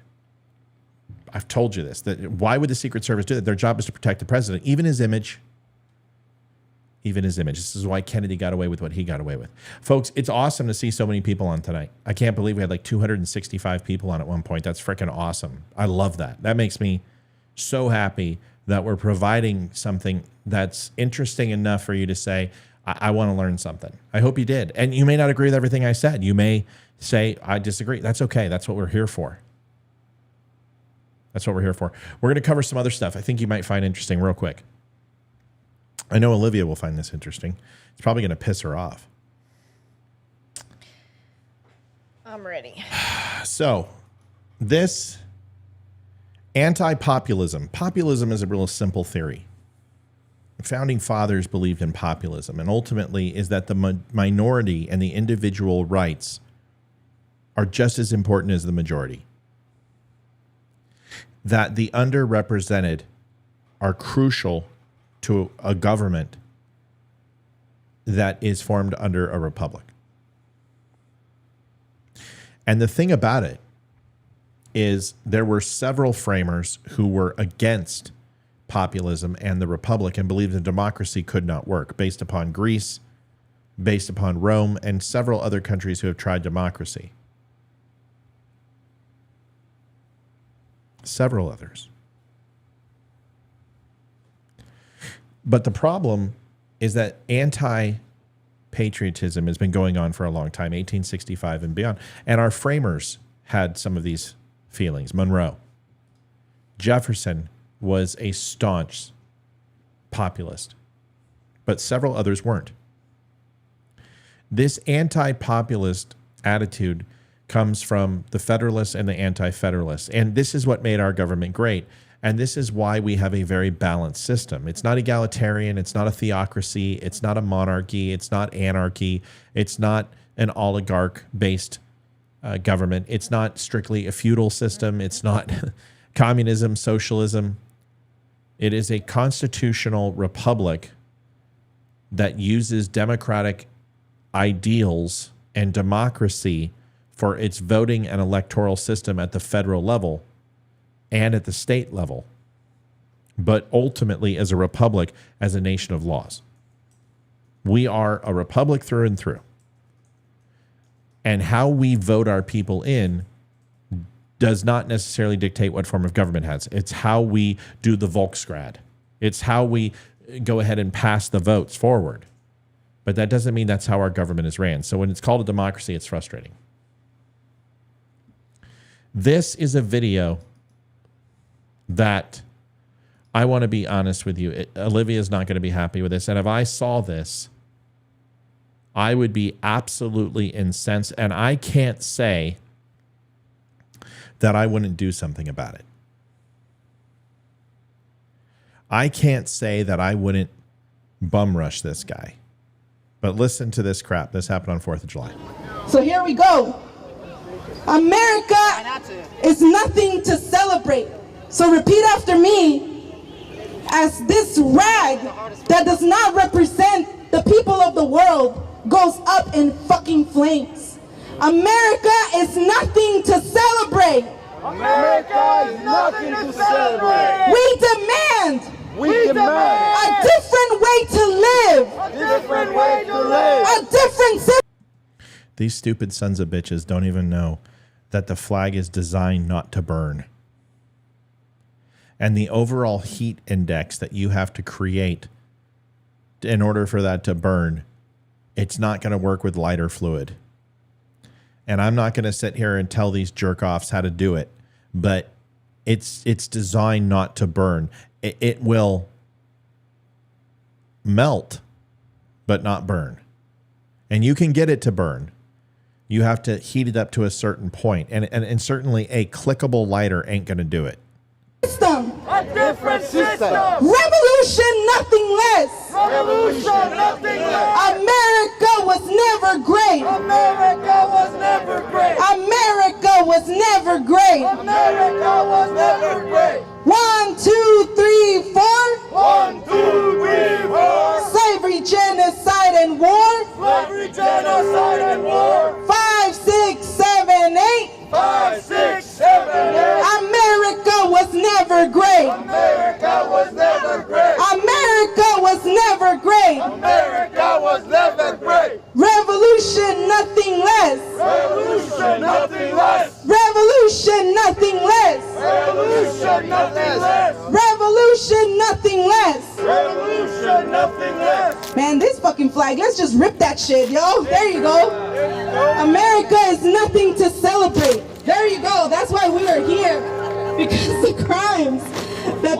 Speaker 4: I've told you this. That why would the Secret Service do that? Their job is to protect the president, even his image. Even his image. This is why Kennedy got away with what he got away with. Folks, it's awesome to see so many people on tonight. I can't believe we had like 265 people on at one point. That's freaking awesome. I love that. That makes me so happy that we're providing something that's interesting enough for you to say, I want to learn something. I hope you did. And you may not agree with everything I said. You may say, I disagree. That's okay. That's what we're here for. That's what we're here for. We're going to cover some other stuff I think you might find interesting real quick. I know Olivia will find this interesting. It's probably going to piss her off.
Speaker 5: I'm ready.
Speaker 4: So, this anti-populism. Populism is a real simple theory. The founding fathers believed in populism, and ultimately is that the minority and the individual rights are just as important as the majority. That the underrepresented are crucial to a government that is formed under a republic. And the thing about it is there were several framers who were against populism and the republic and believed that democracy could not work, based upon Greece, based upon Rome, and several other countries who have tried democracy. Several others. But the problem is that anti-patriotism has been going on for a long time, 1865 and beyond. And our framers had some of these feelings. Monroe. Jefferson was a staunch populist, but several others weren't. This anti-populist attitude comes from the Federalists and the Anti-Federalists. And this is what made our government great. And this is why we have a very balanced system. It's not egalitarian. It's not a theocracy. It's not a monarchy. It's not anarchy. It's not an oligarch-based government. It's not strictly a feudal system. It's not communism, socialism. It is a constitutional republic that uses democratic ideals and democracy for its voting and electoral system at the federal level and at the state level, but ultimately as a republic, as a nation of laws. We are a republic through and through. And how we vote our people in does not necessarily dictate what form of government has. It's how we do the Volksgrad. It's how we go ahead and pass the votes forward. But that doesn't mean that's how our government is ran. So when it's called a democracy, it's frustrating. This is a video that I want to be honest with you. Olivia is not going to be happy with this. And if I saw this, I would be absolutely incensed. And I can't say that I wouldn't do something about it. I can't say that I wouldn't bum rush this guy. But listen to this crap. This happened on 4th of July.
Speaker 13: So here we go. America is nothing to celebrate. So repeat after me, as this rag that does not represent the people of the world goes up in fucking flames. America is nothing to celebrate.
Speaker 14: America is nothing to celebrate.
Speaker 13: We demand a different way to live.
Speaker 14: A different way to live.
Speaker 13: A different.
Speaker 4: These stupid sons of bitches don't even know that the flag is designed not to burn. And the overall heat index that you have to create in order for that to burn, it's not going to work with lighter fluid. And I'm not going to sit here and tell these jerk-offs how to do it, but it's designed not to burn. It will melt, but not burn. And you can get it to burn. You have to heat it up to a certain point. And certainly a clickable lighter ain't going to do it.
Speaker 13: System.
Speaker 14: A different system.
Speaker 13: Revolution, nothing less.
Speaker 14: Revolution, nothing less.
Speaker 13: America was never great.
Speaker 14: America was never great.
Speaker 13: America was never great.
Speaker 14: America was never great.
Speaker 13: 1, 2, 3, 4.
Speaker 14: 1, 2, 3, 4.
Speaker 13: Slavery, genocide, and war.
Speaker 14: Slavery, genocide, and war.
Speaker 13: 5, 6, 7, 8.
Speaker 14: 5, 6, 7, 8.
Speaker 13: America was never great.
Speaker 14: America was never great.
Speaker 13: America was never great.
Speaker 14: America was never great.
Speaker 13: Revolution, nothing less.
Speaker 14: Revolution, nothing less.
Speaker 13: Revolution, nothing less.
Speaker 14: Revolution, nothing less.
Speaker 13: Revolution, nothing less.
Speaker 14: Revolution, nothing less.
Speaker 13: Man, this fucking flag, let's just rip that shit, yo. There you go. America is nothing to celebrate. There you go. That's why we are here. Because the crimes that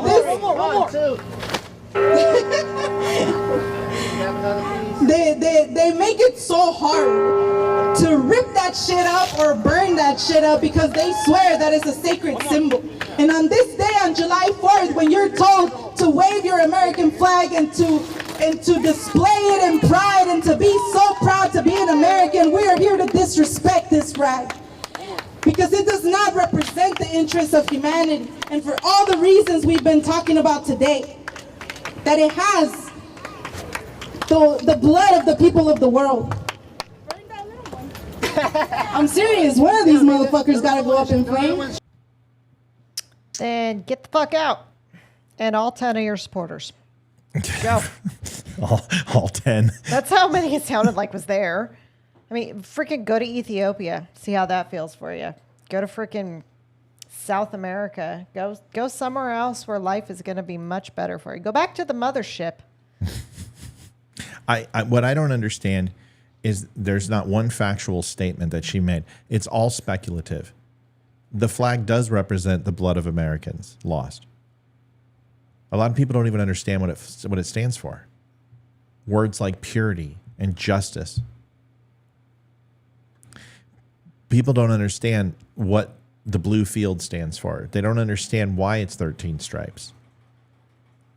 Speaker 13: they make it so hard to rip that shit up or burn that shit up because they swear that it's a sacred symbol. And on this day, on July 4th, when you're told to wave your American flag and to display it in pride and to be so proud to be an American, we are here to disrespect this flag. Because it does not represent the interests of humanity. And for all the reasons we've been talking about today, that it has the blood of the people of the world. I'm serious, one of these motherfuckers gotta go up in flames.
Speaker 5: Then get the fuck out. And all 10 of your supporters. Go.
Speaker 4: all 10.
Speaker 5: That's how many it sounded like was there. I mean, freaking go to Ethiopia. See how that feels for you. Go to freaking South America. Go somewhere else where life is going to be much better for you. Go back to the mothership.
Speaker 4: What I don't understand is there's not one factual statement that she made. It's all speculative. The flag does represent the blood of Americans lost. A lot of people don't even understand what it stands for. Words like purity and justice. People don't understand what the blue field stands for. They don't understand why it's 13 stripes.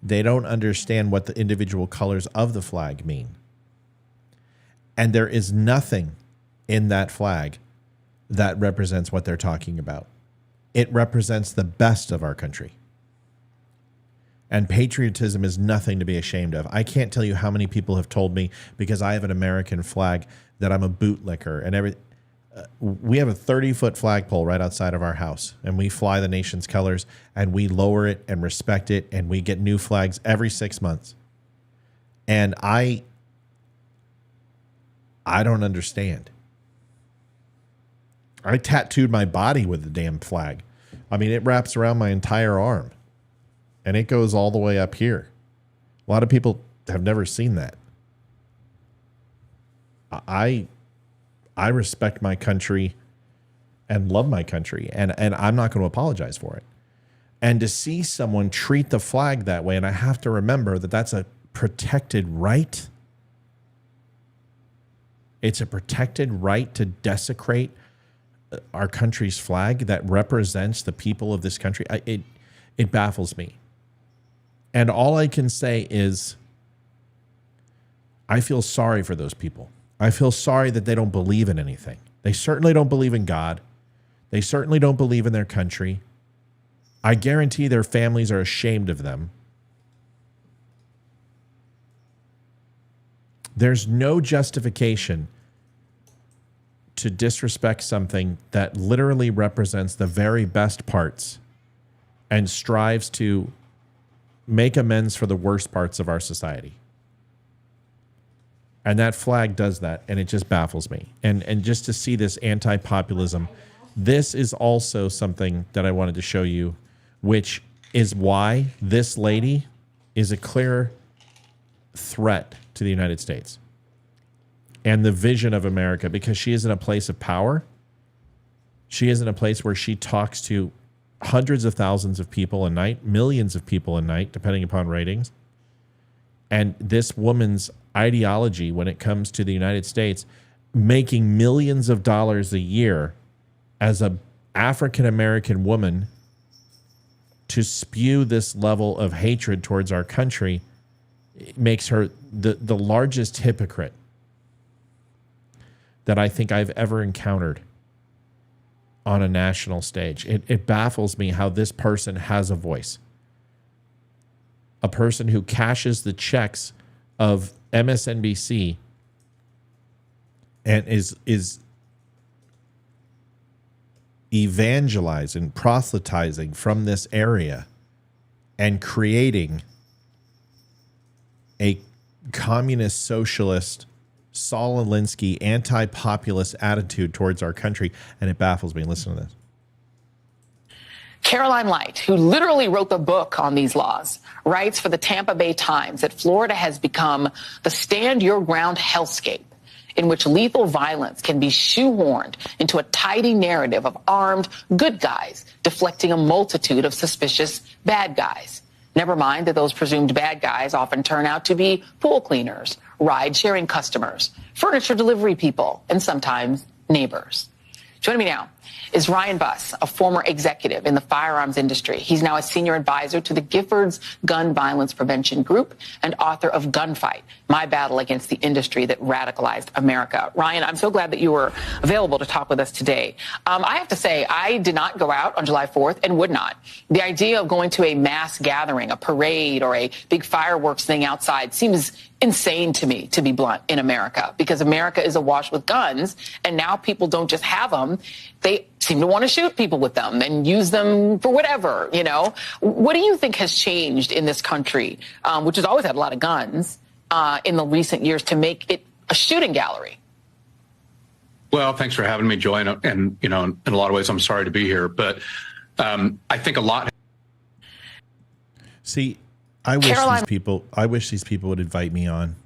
Speaker 4: They don't understand what the individual colors of the flag mean. And there is nothing in that flag that represents what they're talking about. It represents the best of our country. And patriotism is nothing to be ashamed of. I can't tell you how many people have told me, because I have an American flag, that I'm a bootlicker and everything. We have a 30-foot flagpole right outside of our house, and we fly the nation's colors, and we lower it and respect it, and we get new flags every 6 months. And I don't understand. I tattooed my body with the damn flag. I mean, it wraps around my entire arm, and it goes all the way up here. A lot of people have never seen that. I respect my country and love my country, and I'm not going to apologize for it. And to see someone treat the flag that way, and I have to remember that that's a protected right. It's a protected right to desecrate our country's flag that represents the people of this country. It baffles me. And all I can say is I feel sorry for those people. I feel sorry that they don't believe in anything. They certainly don't believe in God. They certainly don't believe in their country. I guarantee their families are ashamed of them. There's no justification to disrespect something that literally represents the very best parts and strives to make amends for the worst parts of our society. And that flag does that, and it just baffles me. And just to see this anti-populism, this is also something that I wanted to show you, which is why this lady is a clear threat to the United States and the vision of America, because she is in a place of power She is in a place where she talks to hundreds of thousands of people a night, millions of people a night, depending upon ratings. And this woman's ideology when it comes to the United States, making millions of dollars a year as a African-American woman, to spew this level of hatred towards our country makes her the largest hypocrite that I think I've ever encountered on a national stage. It baffles me how this person has a voice. A person who cashes the checks of MSNBC and is evangelizing, proselytizing from this area and creating a communist, socialist, Saul Alinsky, anti-populist attitude towards our country, and it baffles me. Listen to this.
Speaker 15: Caroline Light, who literally wrote the book on these laws, writes for the Tampa Bay Times that Florida has become the stand your ground hellscape in which lethal violence can be shoehorned into a tidy narrative of armed good guys deflecting a multitude of suspicious bad guys. Never mind that those presumed bad guys often turn out to be pool cleaners, ride-sharing customers, furniture delivery people, and sometimes neighbors. Joining me now is Ryan Buss, a former executive in the firearms industry. He's now a senior advisor to the Giffords Gun Violence Prevention Group and author of Gunfight, My Battle Against the Industry That Radicalized America. Ryan, I'm so glad that you were available to talk with us today. I have to say, I did not go out on July 4th and would not. The idea of going to a mass gathering, a parade, or a big fireworks thing outside seems insane to me, to be blunt, in America, because America is awash with guns, and now people don't just have them, they seem to want to shoot people with them and use them for whatever, you know. What do you think has changed in this country, which has always had a lot of guns, in the recent years to make it a shooting gallery?
Speaker 16: Well, thanks for having me, Joy, and you know, in a lot of ways, I'm sorry to be here, but I think a lot.
Speaker 4: See, I wish these people would invite me on.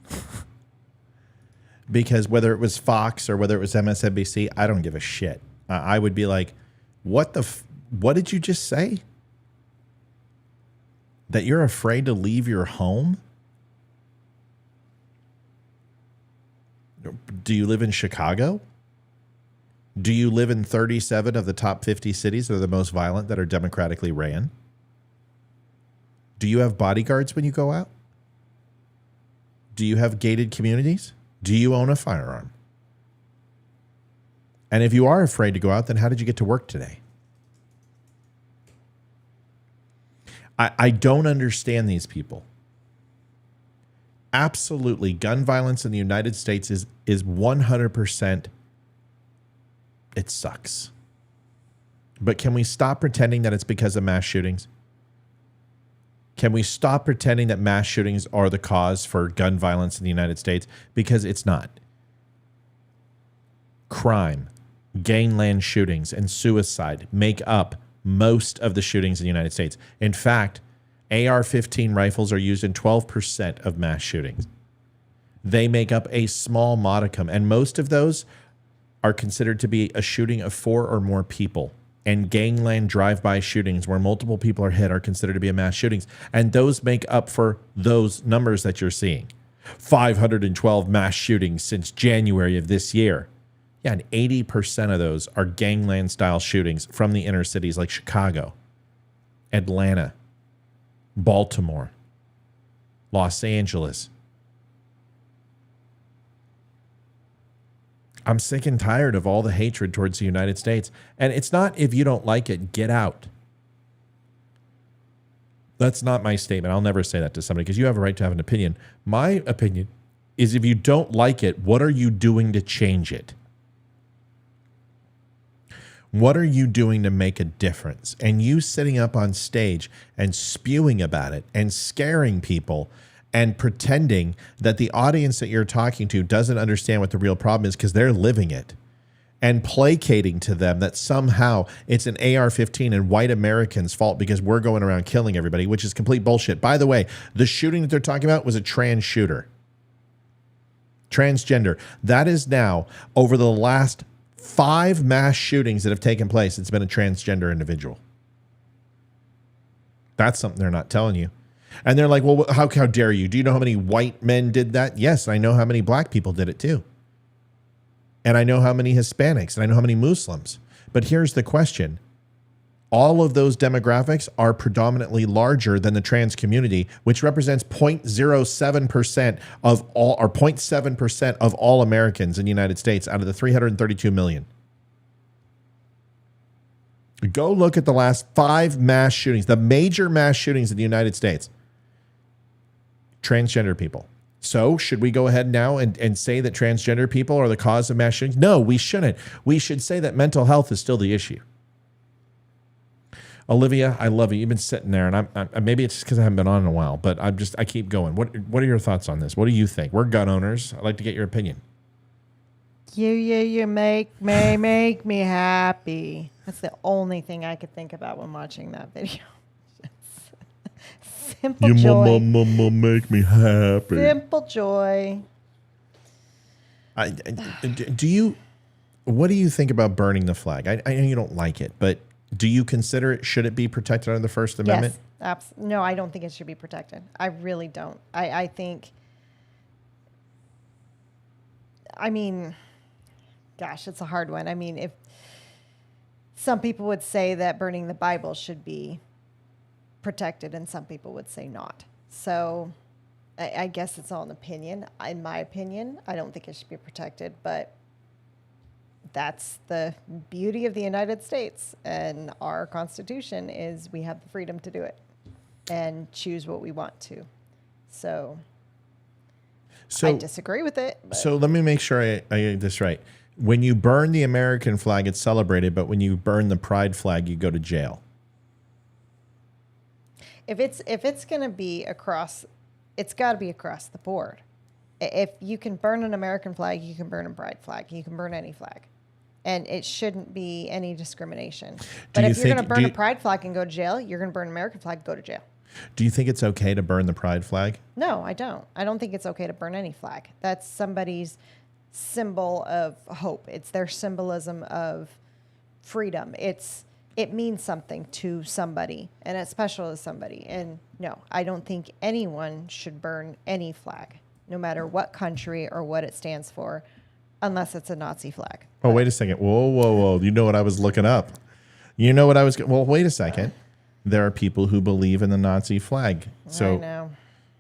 Speaker 4: Because whether it was Fox or whether it was MSNBC, I don't give a shit. I would be like, what did you just say? That you're afraid to leave your home? Do you live in Chicago? Do you live in 37 of the top 50 cities that are the most violent that are democratically ran? Do you have bodyguards when you go out? Do you have gated communities? Do you own a firearm? And if you are afraid to go out, then how did you get to work today? I don't understand these people. Absolutely, gun violence in the United States is 100%, it sucks. But can we stop pretending that it's because of mass shootings? Can we stop pretending that mass shootings are the cause for gun violence in the United States? Because it's not. Crime, gangland shootings, and suicide make up most of the shootings in the United States. In fact, AR-15 rifles are used in 12% of mass shootings. They make up a small modicum, and most of those are considered to be a shooting of 4 or more people. And gangland drive-by shootings where multiple people are hit are considered to be a mass shootings. And those make up for those numbers that you're seeing. 512 mass shootings since January of this year. Yeah, and 80% of those are gangland-style shootings from the inner cities like Chicago, Atlanta, Baltimore, Los Angeles. I'm sick and tired of all the hatred towards the United States. And it's not if you don't like it, get out. That's not my statement. I'll never say that to somebody because you have a right to have an opinion. My opinion is if you don't like it, what are you doing to change it? What are you doing to make a difference? And you sitting up on stage and spewing about it and scaring people and pretending that the audience that you're talking to doesn't understand what the real problem is because they're living it, and placating to them that somehow it's an AR-15 and white Americans' fault because we're going around killing everybody, which is complete bullshit. By the way, the shooting that they're talking about was a trans shooter. Transgender. That is now, over the last 5 mass shootings that have taken place, it's been a transgender individual. That's something they're not telling you. And they're like, well, how dare you? Do you know how many white men did that? Yes, I know how many black people did it too. And I know how many Hispanics, and I know how many Muslims. But here's the question. All of those demographics are predominantly larger than the trans community, which represents 0.07% of all, or 0.7% of all Americans in the United States out of the 332 million. Go look at the last 5 mass shootings, the major mass shootings in the United States. Transgender people. So should we go ahead now and say that transgender people are the cause of mass shootings? No, we shouldn't. We should say that mental health is still the issue. Olivia, I love you. You've been sitting there, and I'm maybe it's just because I haven't been on in a while, but I keep going. What are your thoughts on this? What do you think? We're gun owners. I'd like to get your opinion.
Speaker 5: You make me happy. That's the only thing I could think about when watching that video. Simple joy.
Speaker 4: You make me happy.
Speaker 5: Simple joy.
Speaker 4: What do you think about burning the flag? I know you don't like it, but do you consider it, should it be protected under the First Amendment?
Speaker 5: Yes, no, I don't think it should be protected. I really don't. I think, I mean, gosh, it's a hard one. I mean, if some people would say that burning the Bible should be protected and some people would say not. So I guess it's all an opinion. In my opinion, I don't think it should be protected, but that's the beauty of the United States, and our Constitution is we have the freedom to do it and choose what we want to. So I disagree with it. But.
Speaker 4: So let me make sure I get this right. When you burn the American flag, it's celebrated, but when you burn the pride flag, you go to jail.
Speaker 5: If it's going to be across, it's got to be across the board. If you can burn an American flag, you can burn a pride flag. You can burn any flag. And it shouldn't be any discrimination. But if you're going to burn a pride flag and go to jail, you're going to burn an American flag and go to jail.
Speaker 4: Do you think it's okay to burn the pride flag?
Speaker 5: No, I don't. I don't think it's okay to burn any flag. That's somebody's symbol of hope. It's their symbolism of freedom. It means something to somebody, and it's special to somebody. And no, I don't think anyone should burn any flag, no matter what country or what it stands for, unless it's a Nazi flag.
Speaker 4: Oh, wait a second. Whoa. You know what I was looking up? Well, wait a second. There are people who believe in the Nazi flag. So,
Speaker 5: I know.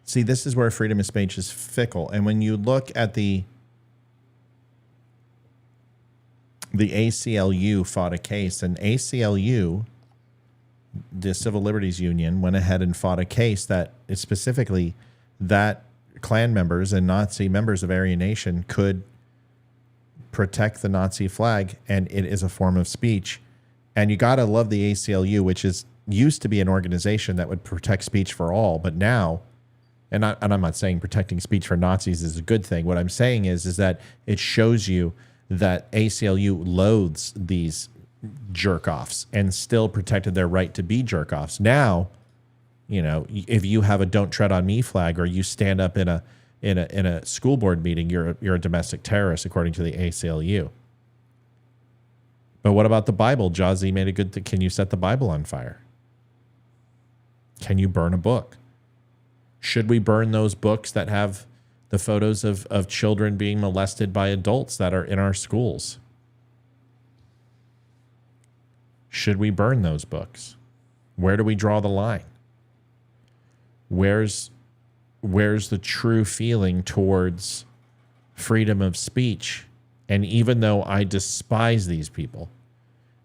Speaker 4: See, this is where freedom of speech is fickle. And when you look at the ACLU fought a case, and ACLU, the Civil Liberties Union, went ahead and fought a case that is specifically that Klan members and Nazi members of Aryan Nation could protect the Nazi flag, and it is a form of speech. And you got to love the ACLU, which used to be an organization that would protect speech for all, but now, and I'm not saying protecting speech for Nazis is a good thing. What I'm saying is that it shows you that ACLU loathes these jerk-offs and still protected their right to be jerk-offs. Now, you know, if you have a "Don't Tread on Me" flag, or you stand up in a school board meeting, you're a domestic terrorist, according to the ACLU. But what about the Bible? Jazzy made a good thing. Can you set the Bible on fire? Can you burn a book? Should we burn those books that have the photos of children being molested by adults that are in our schools? Should we burn those books? Where do we draw the line? Where's the true feeling towards freedom of speech? And even though I despise these people,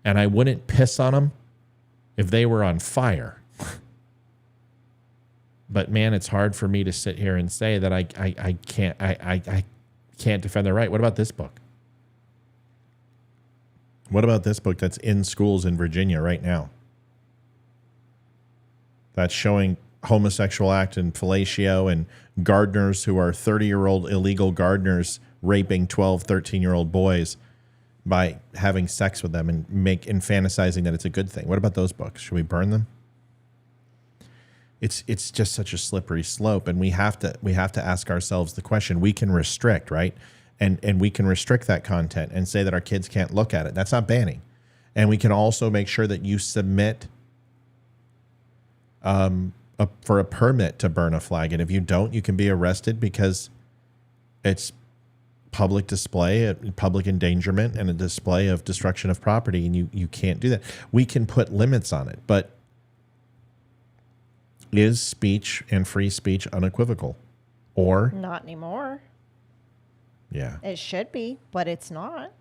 Speaker 4: and I wouldn't piss on them if they were on fire, but man, it's hard for me to sit here and say that I can't defend their right. What about this book? What about this book that's in schools in Virginia right now? That's showing homosexual act and fellatio, and gardeners who are 30-year-old illegal gardeners raping 12, 13-year-old boys by having sex with them and fantasizing that it's a good thing. What about those books? Should we burn them? It's just such a slippery slope, and we have to ask ourselves the question. We can restrict, right? And we can restrict that content and say that our kids can't look at it. That's not banning. And we can also make sure that you submit for a permit to burn a flag. And if you don't, you can be arrested because it's public display, public endangerment, and a display of destruction of property. And you can't do that. We can put limits on it. But is speech and free speech unequivocal? Or
Speaker 5: not anymore.
Speaker 4: Yeah.
Speaker 5: It should be, but it's not.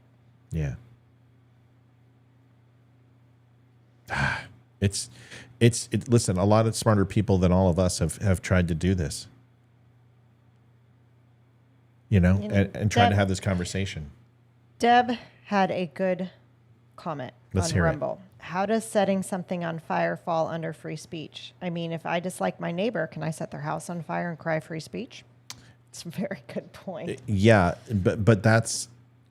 Speaker 4: Yeah. Listen, a lot of smarter people than all of us have tried to do this. And tried to have this conversation.
Speaker 5: Deb had a good comment
Speaker 4: Let's
Speaker 5: on
Speaker 4: hear it.
Speaker 5: Rumble. How does setting something on fire fall under free speech? I mean, if I dislike my neighbor, can I set their house on fire and cry free speech? It's a very good point.
Speaker 4: Yeah, but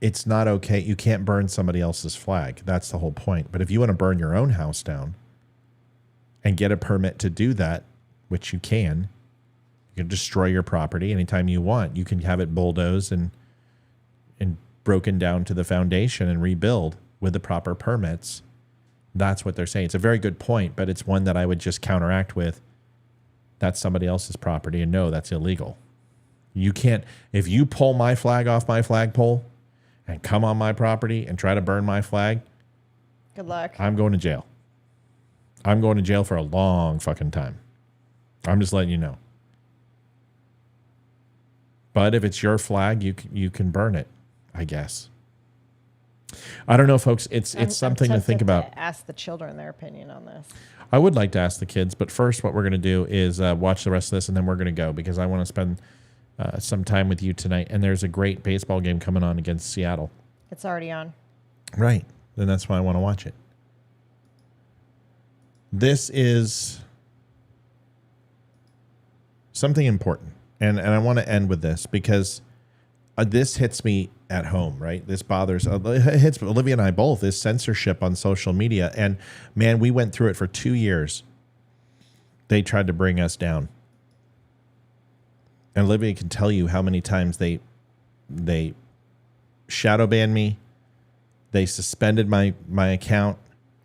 Speaker 4: it's not okay. You can't burn somebody else's flag. That's the whole point. But if you want to burn your own house down and get a permit to do that, which you can destroy your property anytime you want. You can have it bulldozed and broken down to the foundation and rebuild with the proper permits. That's what they're saying. It's a very good point, but it's one that I would just counteract with. That's somebody else's property, and no, that's illegal. You can't, if you pull my flag off my flagpole and come on my property and try to burn my flag,
Speaker 5: good luck.
Speaker 4: I'm going to jail. I'm going to jail for a long fucking time. I'm just letting you know. But if it's your flag, you can burn it, I guess. I don't know, folks. It's something to think about.
Speaker 5: To ask the children their opinion on this.
Speaker 4: I would like to ask the kids, but first what we're going to do is watch the rest of this, and then we're going to go because I want to spend some time with you tonight. And there's a great baseball game coming on against Seattle.
Speaker 5: It's already on.
Speaker 4: Right. And that's why I want to watch it. This is something important. And I want to end with this because this hits me at home, right? This bothers, it hits Olivia and I both, this censorship on social media. And man, we went through it for 2 years. They tried to bring us down. And Olivia can tell you how many times they shadow banned me. They suspended my account.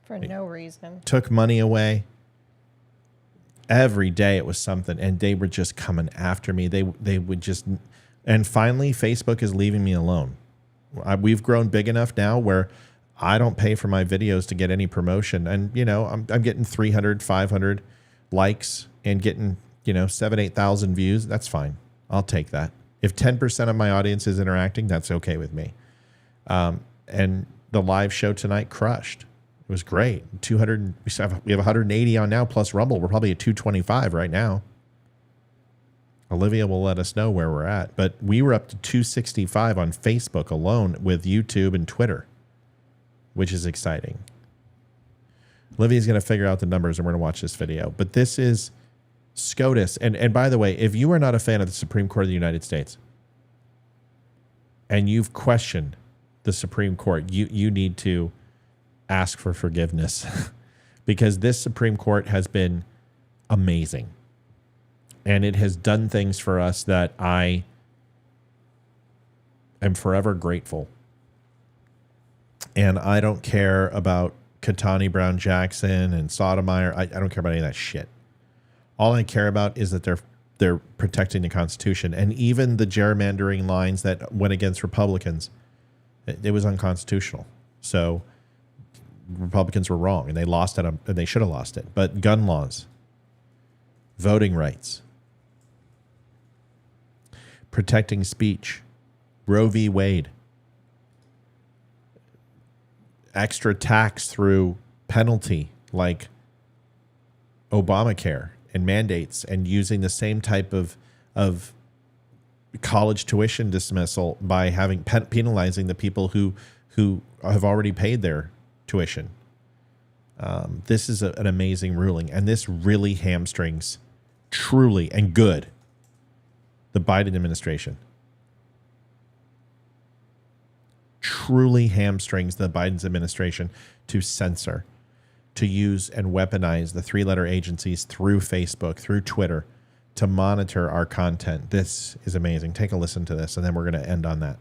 Speaker 5: For no reason.
Speaker 4: Took money away. Every day it was something, and they were just coming after me. They would just, and finally Facebook is leaving me alone. We've grown big enough now where I don't pay for my videos to get any promotion, and I'm getting 300, 500 likes and getting 7,000-8,000 views. That's fine. I'll take that. If 10% of my audience is interacting, that's okay with me. And the live show tonight crushed. It was great. 200. We have 180 on now plus Rumble. We're probably at 225 right now. Olivia will let us know where we're at, but we were up to 265 on Facebook alone with YouTube and Twitter, which is exciting. Olivia's going to figure out the numbers, and we're going to watch this video. But this is SCOTUS, and by the way, if you are not a fan of the Supreme Court of the United States, and you've questioned the Supreme Court, you need to ask for forgiveness because this Supreme Court has been amazing and it has done things for us that I am forever grateful. And I don't care about Ketanji Brown Jackson and Sotomayor. I don't care about any of that shit. All I care about is that they're protecting the Constitution, and even the gerrymandering lines that went against Republicans, it was unconstitutional. So Republicans were wrong, and they lost it, and they should have lost it. But gun laws, voting rights, protecting speech, Roe v. Wade, extra tax through penalty like Obamacare and mandates, and using the same type of college tuition dismissal by having penalizing the people who have already paid their tuition. This is an amazing ruling, and this really hamstrings, truly and good, the Biden administration. Truly hamstrings the Biden's administration to censor, to use and weaponize the three-letter agencies through Facebook, through Twitter, to monitor our content. This is amazing. Take a listen to this, and then we're going to end on that.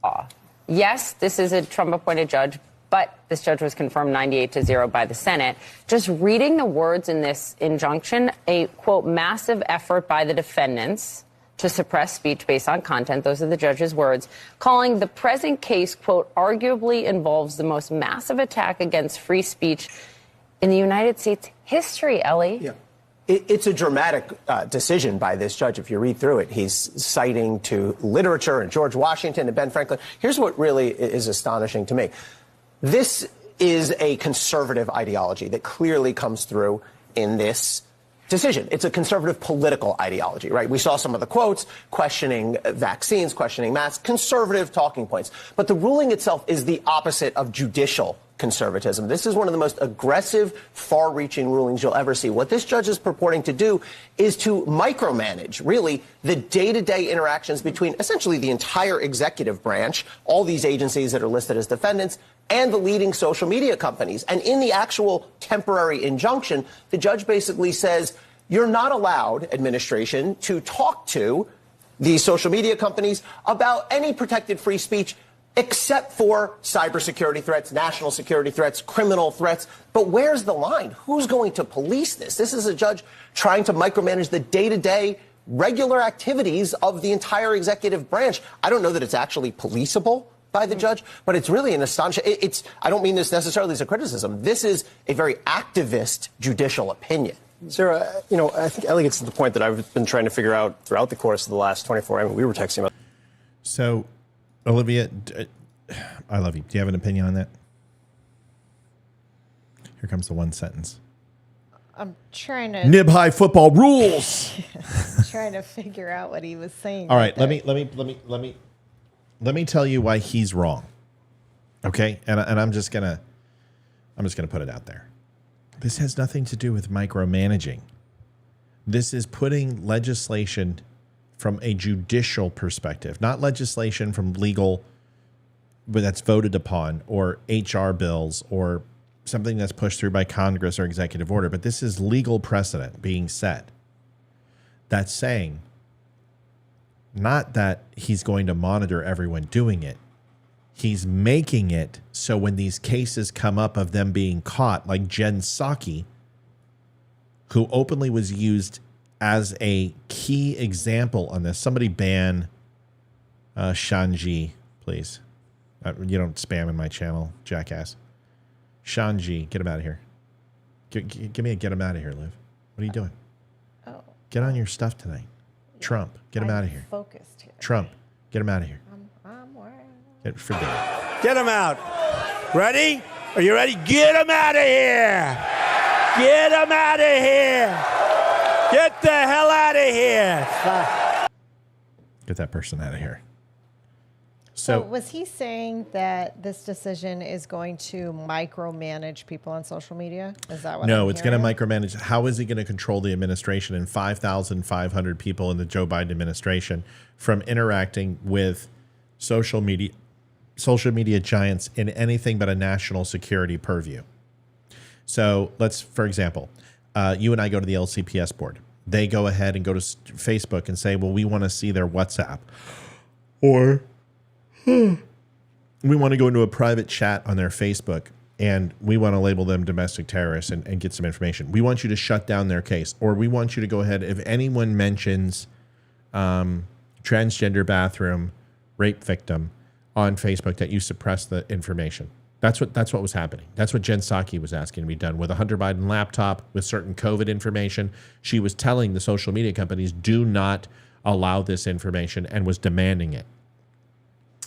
Speaker 17: law. Yes, this is a Trump-appointed judge, but this judge was confirmed 98-0 by the Senate. Just reading the words in this injunction, a, quote, massive effort by the defendants to suppress speech based on content, those are the judge's words, calling the present case, quote, arguably involves the most massive attack against free speech in the United States history, Ellie.
Speaker 18: Yeah. It's a dramatic decision by this judge. If you read through it, he's citing to literature and George Washington and Ben Franklin. Here's what really is astonishing to me. This is a conservative ideology that clearly comes through in this decision. It's a conservative political ideology, right? We saw some of the quotes questioning vaccines, questioning masks, conservative talking points. But the ruling itself is the opposite of judicial conservatism. This is one of the most aggressive, far-reaching rulings you'll ever see. What this judge is purporting to do is to micromanage, really, the day-to-day interactions between essentially the entire executive branch, all these agencies that are listed as defendants, and the leading social media companies. And in the actual temporary injunction, the judge basically says, you're not allowed, administration, to talk to these social media companies about any protected free speech except for cybersecurity threats, national security threats, criminal threats. But where's the line? Who's going to police this? This is a judge trying to micromanage the day-to-day regular activities of the entire executive branch. I don't know that it's actually policeable by the judge, but it's really an astonishing. I don't mean this necessarily as a criticism. This is a very activist judicial opinion.
Speaker 19: Sarah, I think Ellie gets to the point that I've been trying to figure out throughout the course of the last 24 hours. We were texting about.
Speaker 4: So, Olivia, I love you. Do you have an opinion on that? Here comes the one sentence.
Speaker 5: I'm trying to
Speaker 4: Nib high football rules.
Speaker 5: trying to figure out what he was saying.
Speaker 4: All right, let me tell you why he's wrong. Okay, and I'm just gonna put it out there. This has nothing to do with micromanaging. This is putting legislation from a judicial perspective, not legislation from legal, but that's voted upon, or HR bills, or something that's pushed through by Congress or executive order. But this is legal precedent being set. That's saying not that he's going to monitor everyone doing it. He's making it so when these cases come up of them being caught, like Jen Psaki, who openly was used as a key example on this. Somebody ban Shanji, please. You don't spam in my channel, jackass. Shanji, get him out of here. Give me a get him out of here, Liv. What are you doing?
Speaker 5: Oh.
Speaker 4: Get on your stuff tonight. Trump, get him out of here.
Speaker 5: Focused here.
Speaker 4: Trump, get him out of here.
Speaker 5: I'm worried.
Speaker 4: Forget it.
Speaker 14: Get him out. Ready? Are you ready? Get him out of here. Get him out of here. Get the hell out of here.
Speaker 4: Get that person out of here.
Speaker 5: So was he saying that this decision is going to micromanage people on social media? Is that what?
Speaker 4: No, it's going to micromanage. How is he going to control the administration and 5,500 people in the Joe Biden administration from interacting with social media giants in anything but a national security purview? So let's, for example, you and I go to the LCPS board. They go ahead and go to Facebook and say, well, we want to see their WhatsApp. Or we want to go into a private chat on their Facebook and we want to label them domestic terrorists and get some information. We want you to shut down their case. Or we want you to go ahead, if anyone mentions transgender bathroom, rape victim on Facebook, that you suppress the information. That's what was happening. That's what Jen Psaki was asking to be done with a Hunter Biden laptop with certain COVID information. She was telling the social media companies, do not allow this information, and was demanding it.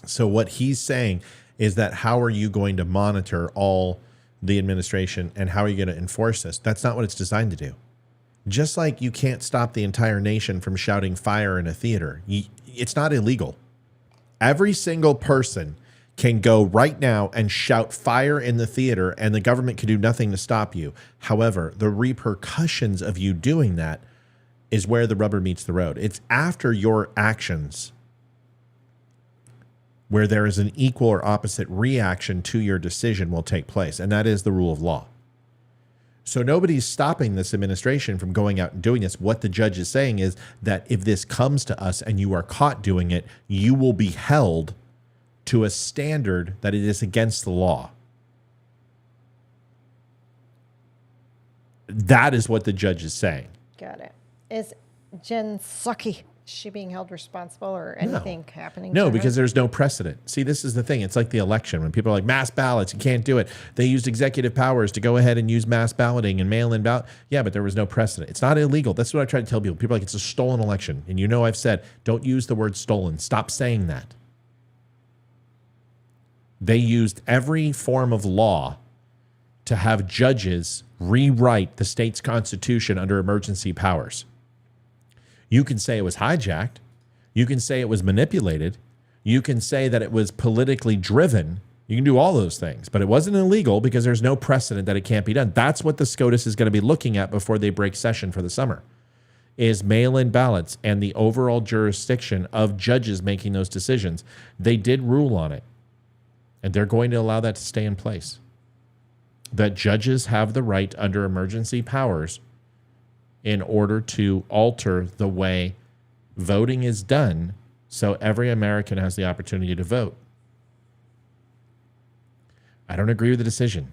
Speaker 4: So what he's saying is that how are you going to monitor all the administration and how are you going to enforce this? That's not what it's designed to do. Just like you can't stop the entire nation from shouting fire in a theater, it's not illegal. Every single person can go right now and shout fire in the theater and the government can do nothing to stop you. However, the repercussions of you doing that is where the rubber meets the road. It's after your actions where there is an equal or opposite reaction to your decision will take place. And that is the rule of law. So nobody's stopping this administration from going out and doing this. What the judge is saying is that if this comes to us and you are caught doing it, you will be held to a standard that it is against the law. That is what the judge is saying.
Speaker 5: Got it. Is Jen Psaki, is she being held responsible or anything happening to
Speaker 4: No,
Speaker 5: her?
Speaker 4: because there's no precedent. See, this is the thing. It's like the election. When people are like, mass ballots, you can't do it. They used executive powers to go ahead and use mass balloting and mail-in ballot. Yeah, but there was no precedent. It's not illegal. That's what I try to tell people. People are like, it's a stolen election. And you know I've said, don't use the word stolen. Stop saying that. They used every form of law to have judges rewrite the state's constitution under emergency powers. You can say it was hijacked. You can say it was manipulated. You can say that it was politically driven. You can do all those things, but it wasn't illegal because there's no precedent that it can't be done. That's what the SCOTUS is going to be looking at before they break session for the summer, is mail-in ballots and the overall jurisdiction of judges making those decisions. They did rule on it, and they're going to allow that to stay in place. That judges have the right under emergency powers in order to alter the way voting is done so every American has the opportunity to vote. I don't agree with the decision.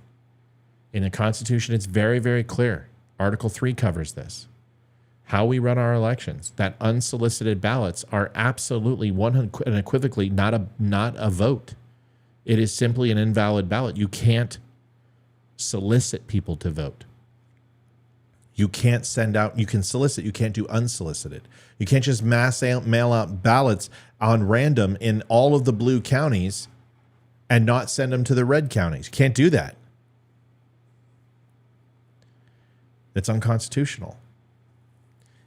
Speaker 4: In the Constitution, it's very, very clear. Article 3 covers this. How we run our elections, that unsolicited ballots are absolutely unequivocally not a vote. It is simply an invalid ballot. You can't solicit people to vote. You can't send out, you can solicit, you can't do unsolicited. You can't just mail out ballots on random in all of the blue counties and not send them to the red counties. You can't do that. It's unconstitutional.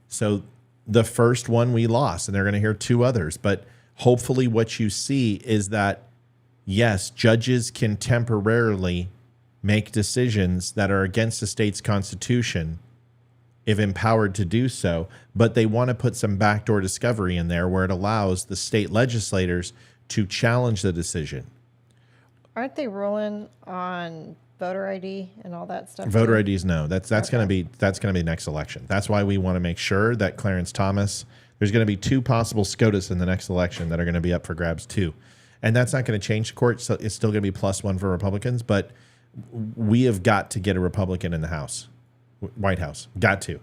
Speaker 4: So the first one we lost, and they're going to hear two others, but hopefully what you see is that, yes, judges can temporarily make decisions that are against the state's constitution if empowered to do so, but they want to put some backdoor discovery in there where it allows the state legislators to challenge the decision.
Speaker 5: Aren't they ruling on voter ID and all that stuff?
Speaker 4: Voter
Speaker 5: too?
Speaker 4: IDs, no. That's going to be next election. That's why we want to make sure that Clarence Thomas, there's going to be two possible SCOTUS in the next election that are going to be up for grabs too. And that's not going to change the court. So it's still going to be +1 for Republicans, but we have got to get a Republican in the House, White House. Got to.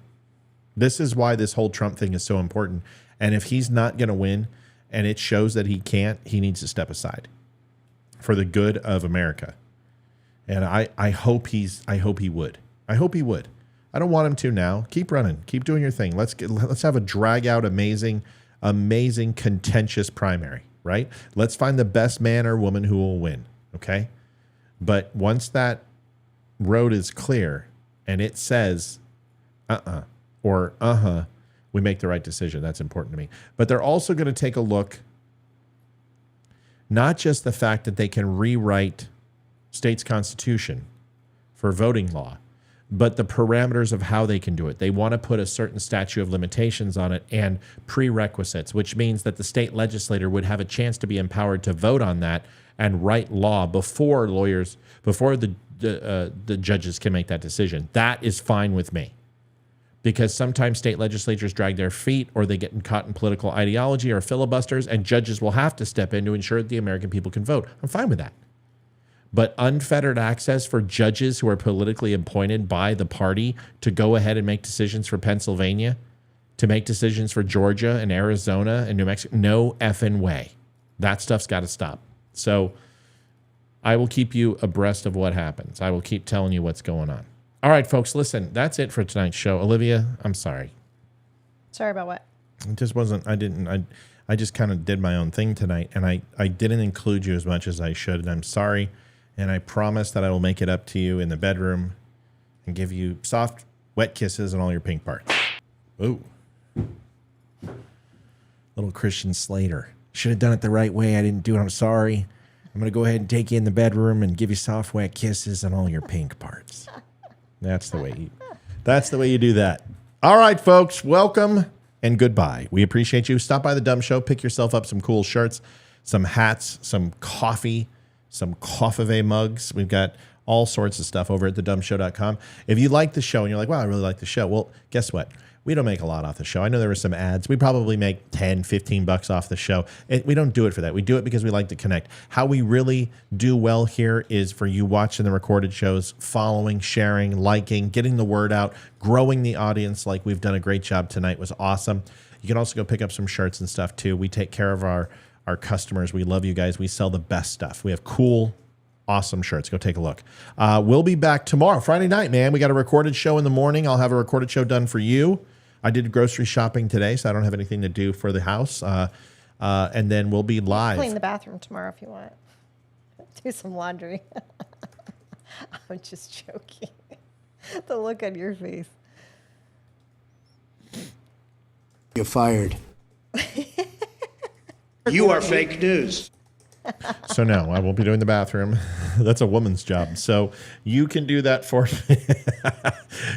Speaker 4: This is why this whole Trump thing is so important. And if he's not going to win and it shows that he can't, he needs to step aside for the good of America. And I hope he would. I hope he would. I don't want him to now. Keep running. Keep doing your thing. Let's have a drag out amazing contentious primary, right? Let's find the best man or woman who will win. Okay. But once that road is clear and it says, or we make the right decision. That's important to me. But they're also going to take a look, not just the fact that they can rewrite state's constitution for voting law, but the parameters of how they can do it. They want to put a certain statute of limitations on it and prerequisites, which means that the state legislator would have a chance to be empowered to vote on that and write law before the judges can make that decision. That is fine with me, because sometimes state legislatures drag their feet or they get caught in political ideology or filibusters, and judges will have to step in to ensure that the American people can vote. I'm fine with that. But unfettered access for judges who are politically appointed by the party to go ahead and make decisions for Pennsylvania, to make decisions for Georgia and Arizona and New Mexico, no effing way. That stuff's got to stop. So I will keep you abreast of what happens. I will keep telling you what's going on. All right, folks, listen, that's it for tonight's show. Olivia, I'm sorry.
Speaker 5: Sorry about what?
Speaker 4: It just wasn't, I just kind of did my own thing tonight, and I didn't include you as much as I should, and I'm sorry. And I promise that I will make it up to you in the bedroom and give you soft, wet kisses on all your pink parts. Ooh. Little Christian Slater. Should have done it the right way. I didn't do it. I'm sorry. I'm going to go ahead and take you in the bedroom and give you soft, wet kisses on all your pink parts. That's the way you do that. All right, folks. Welcome and goodbye. We appreciate you. Stop by the Dumb Show. Pick yourself up some cool shirts, some hats, some coffee, some coffee mugs. We've got all sorts of stuff over at thedumbshow.com. If you like the show and you're like, wow, I really like the show. Well, guess what? We don't make a lot off the show. I know there were some ads. We probably make $10, $15 off the show. We don't do it for that. We do it because we like to connect. How we really do well here is for you watching the recorded shows, following, sharing, liking, getting the word out, growing the audience like we've done a great job tonight. Was awesome. You can also go pick up some shirts and stuff too. We take care of our customers. We love you guys. We sell the best stuff. We have cool, awesome shirts. Go take a look. We'll be back tomorrow, Friday night, man. We got a recorded show in the morning. I'll have a recorded show done for you. I did grocery shopping today, so I don't have anything to do for the house. And then we'll be live.
Speaker 5: Clean the bathroom tomorrow if you want. Do some laundry. I'm just joking. The look on your face.
Speaker 10: You're fired.
Speaker 14: You are fake news.
Speaker 4: So no, I won't be doing the bathroom. That's a woman's job. So you can do that for me.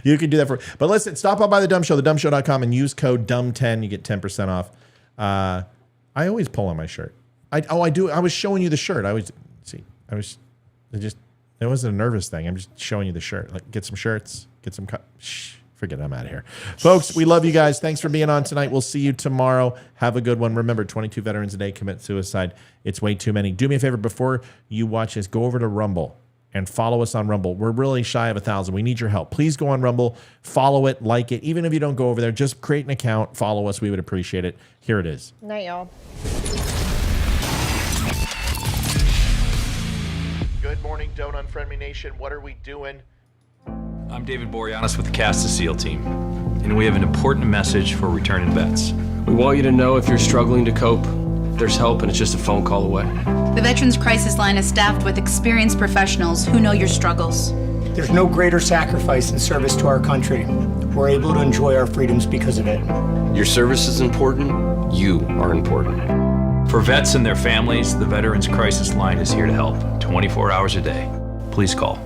Speaker 4: You can do that for. But listen, stop on by the Dumb Show, thedumbshow.com, and use code DUMB10. You get 10% off. I always pull on my shirt. I do. I was showing you the shirt. It wasn't a nervous thing. I'm just showing you the shirt. Like, get some shirts, get some forget it, I'm out of here. Folks, we love you guys. Thanks for being on tonight. We'll see you tomorrow. Have a good one. Remember, 22 veterans a day commit suicide. It's way too many. Do me a favor, before you watch this, go over to Rumble and follow us on Rumble. We're really shy of 1,000. We need your help. Please go on Rumble, follow it, like it. Even if you don't go over there, just create an account, follow us. We would appreciate it. Here it is.
Speaker 5: Night, y'all.
Speaker 3: Good morning, Don't Unfriend Me Nation. What are we doing?
Speaker 20: I'm David Boreanaz with the Cast of SEAL team, and we have an important message for returning vets.
Speaker 21: We want you to know if you're struggling to cope, there's help and it's just a phone call away.
Speaker 22: The Veterans Crisis Line is staffed with experienced professionals who know your struggles.
Speaker 23: There's no greater sacrifice in service to our country. We're able to enjoy our freedoms because of it.
Speaker 21: Your service is important, you are important.
Speaker 20: For vets and their families, the Veterans Crisis Line is here to help 24 hours a day. Please call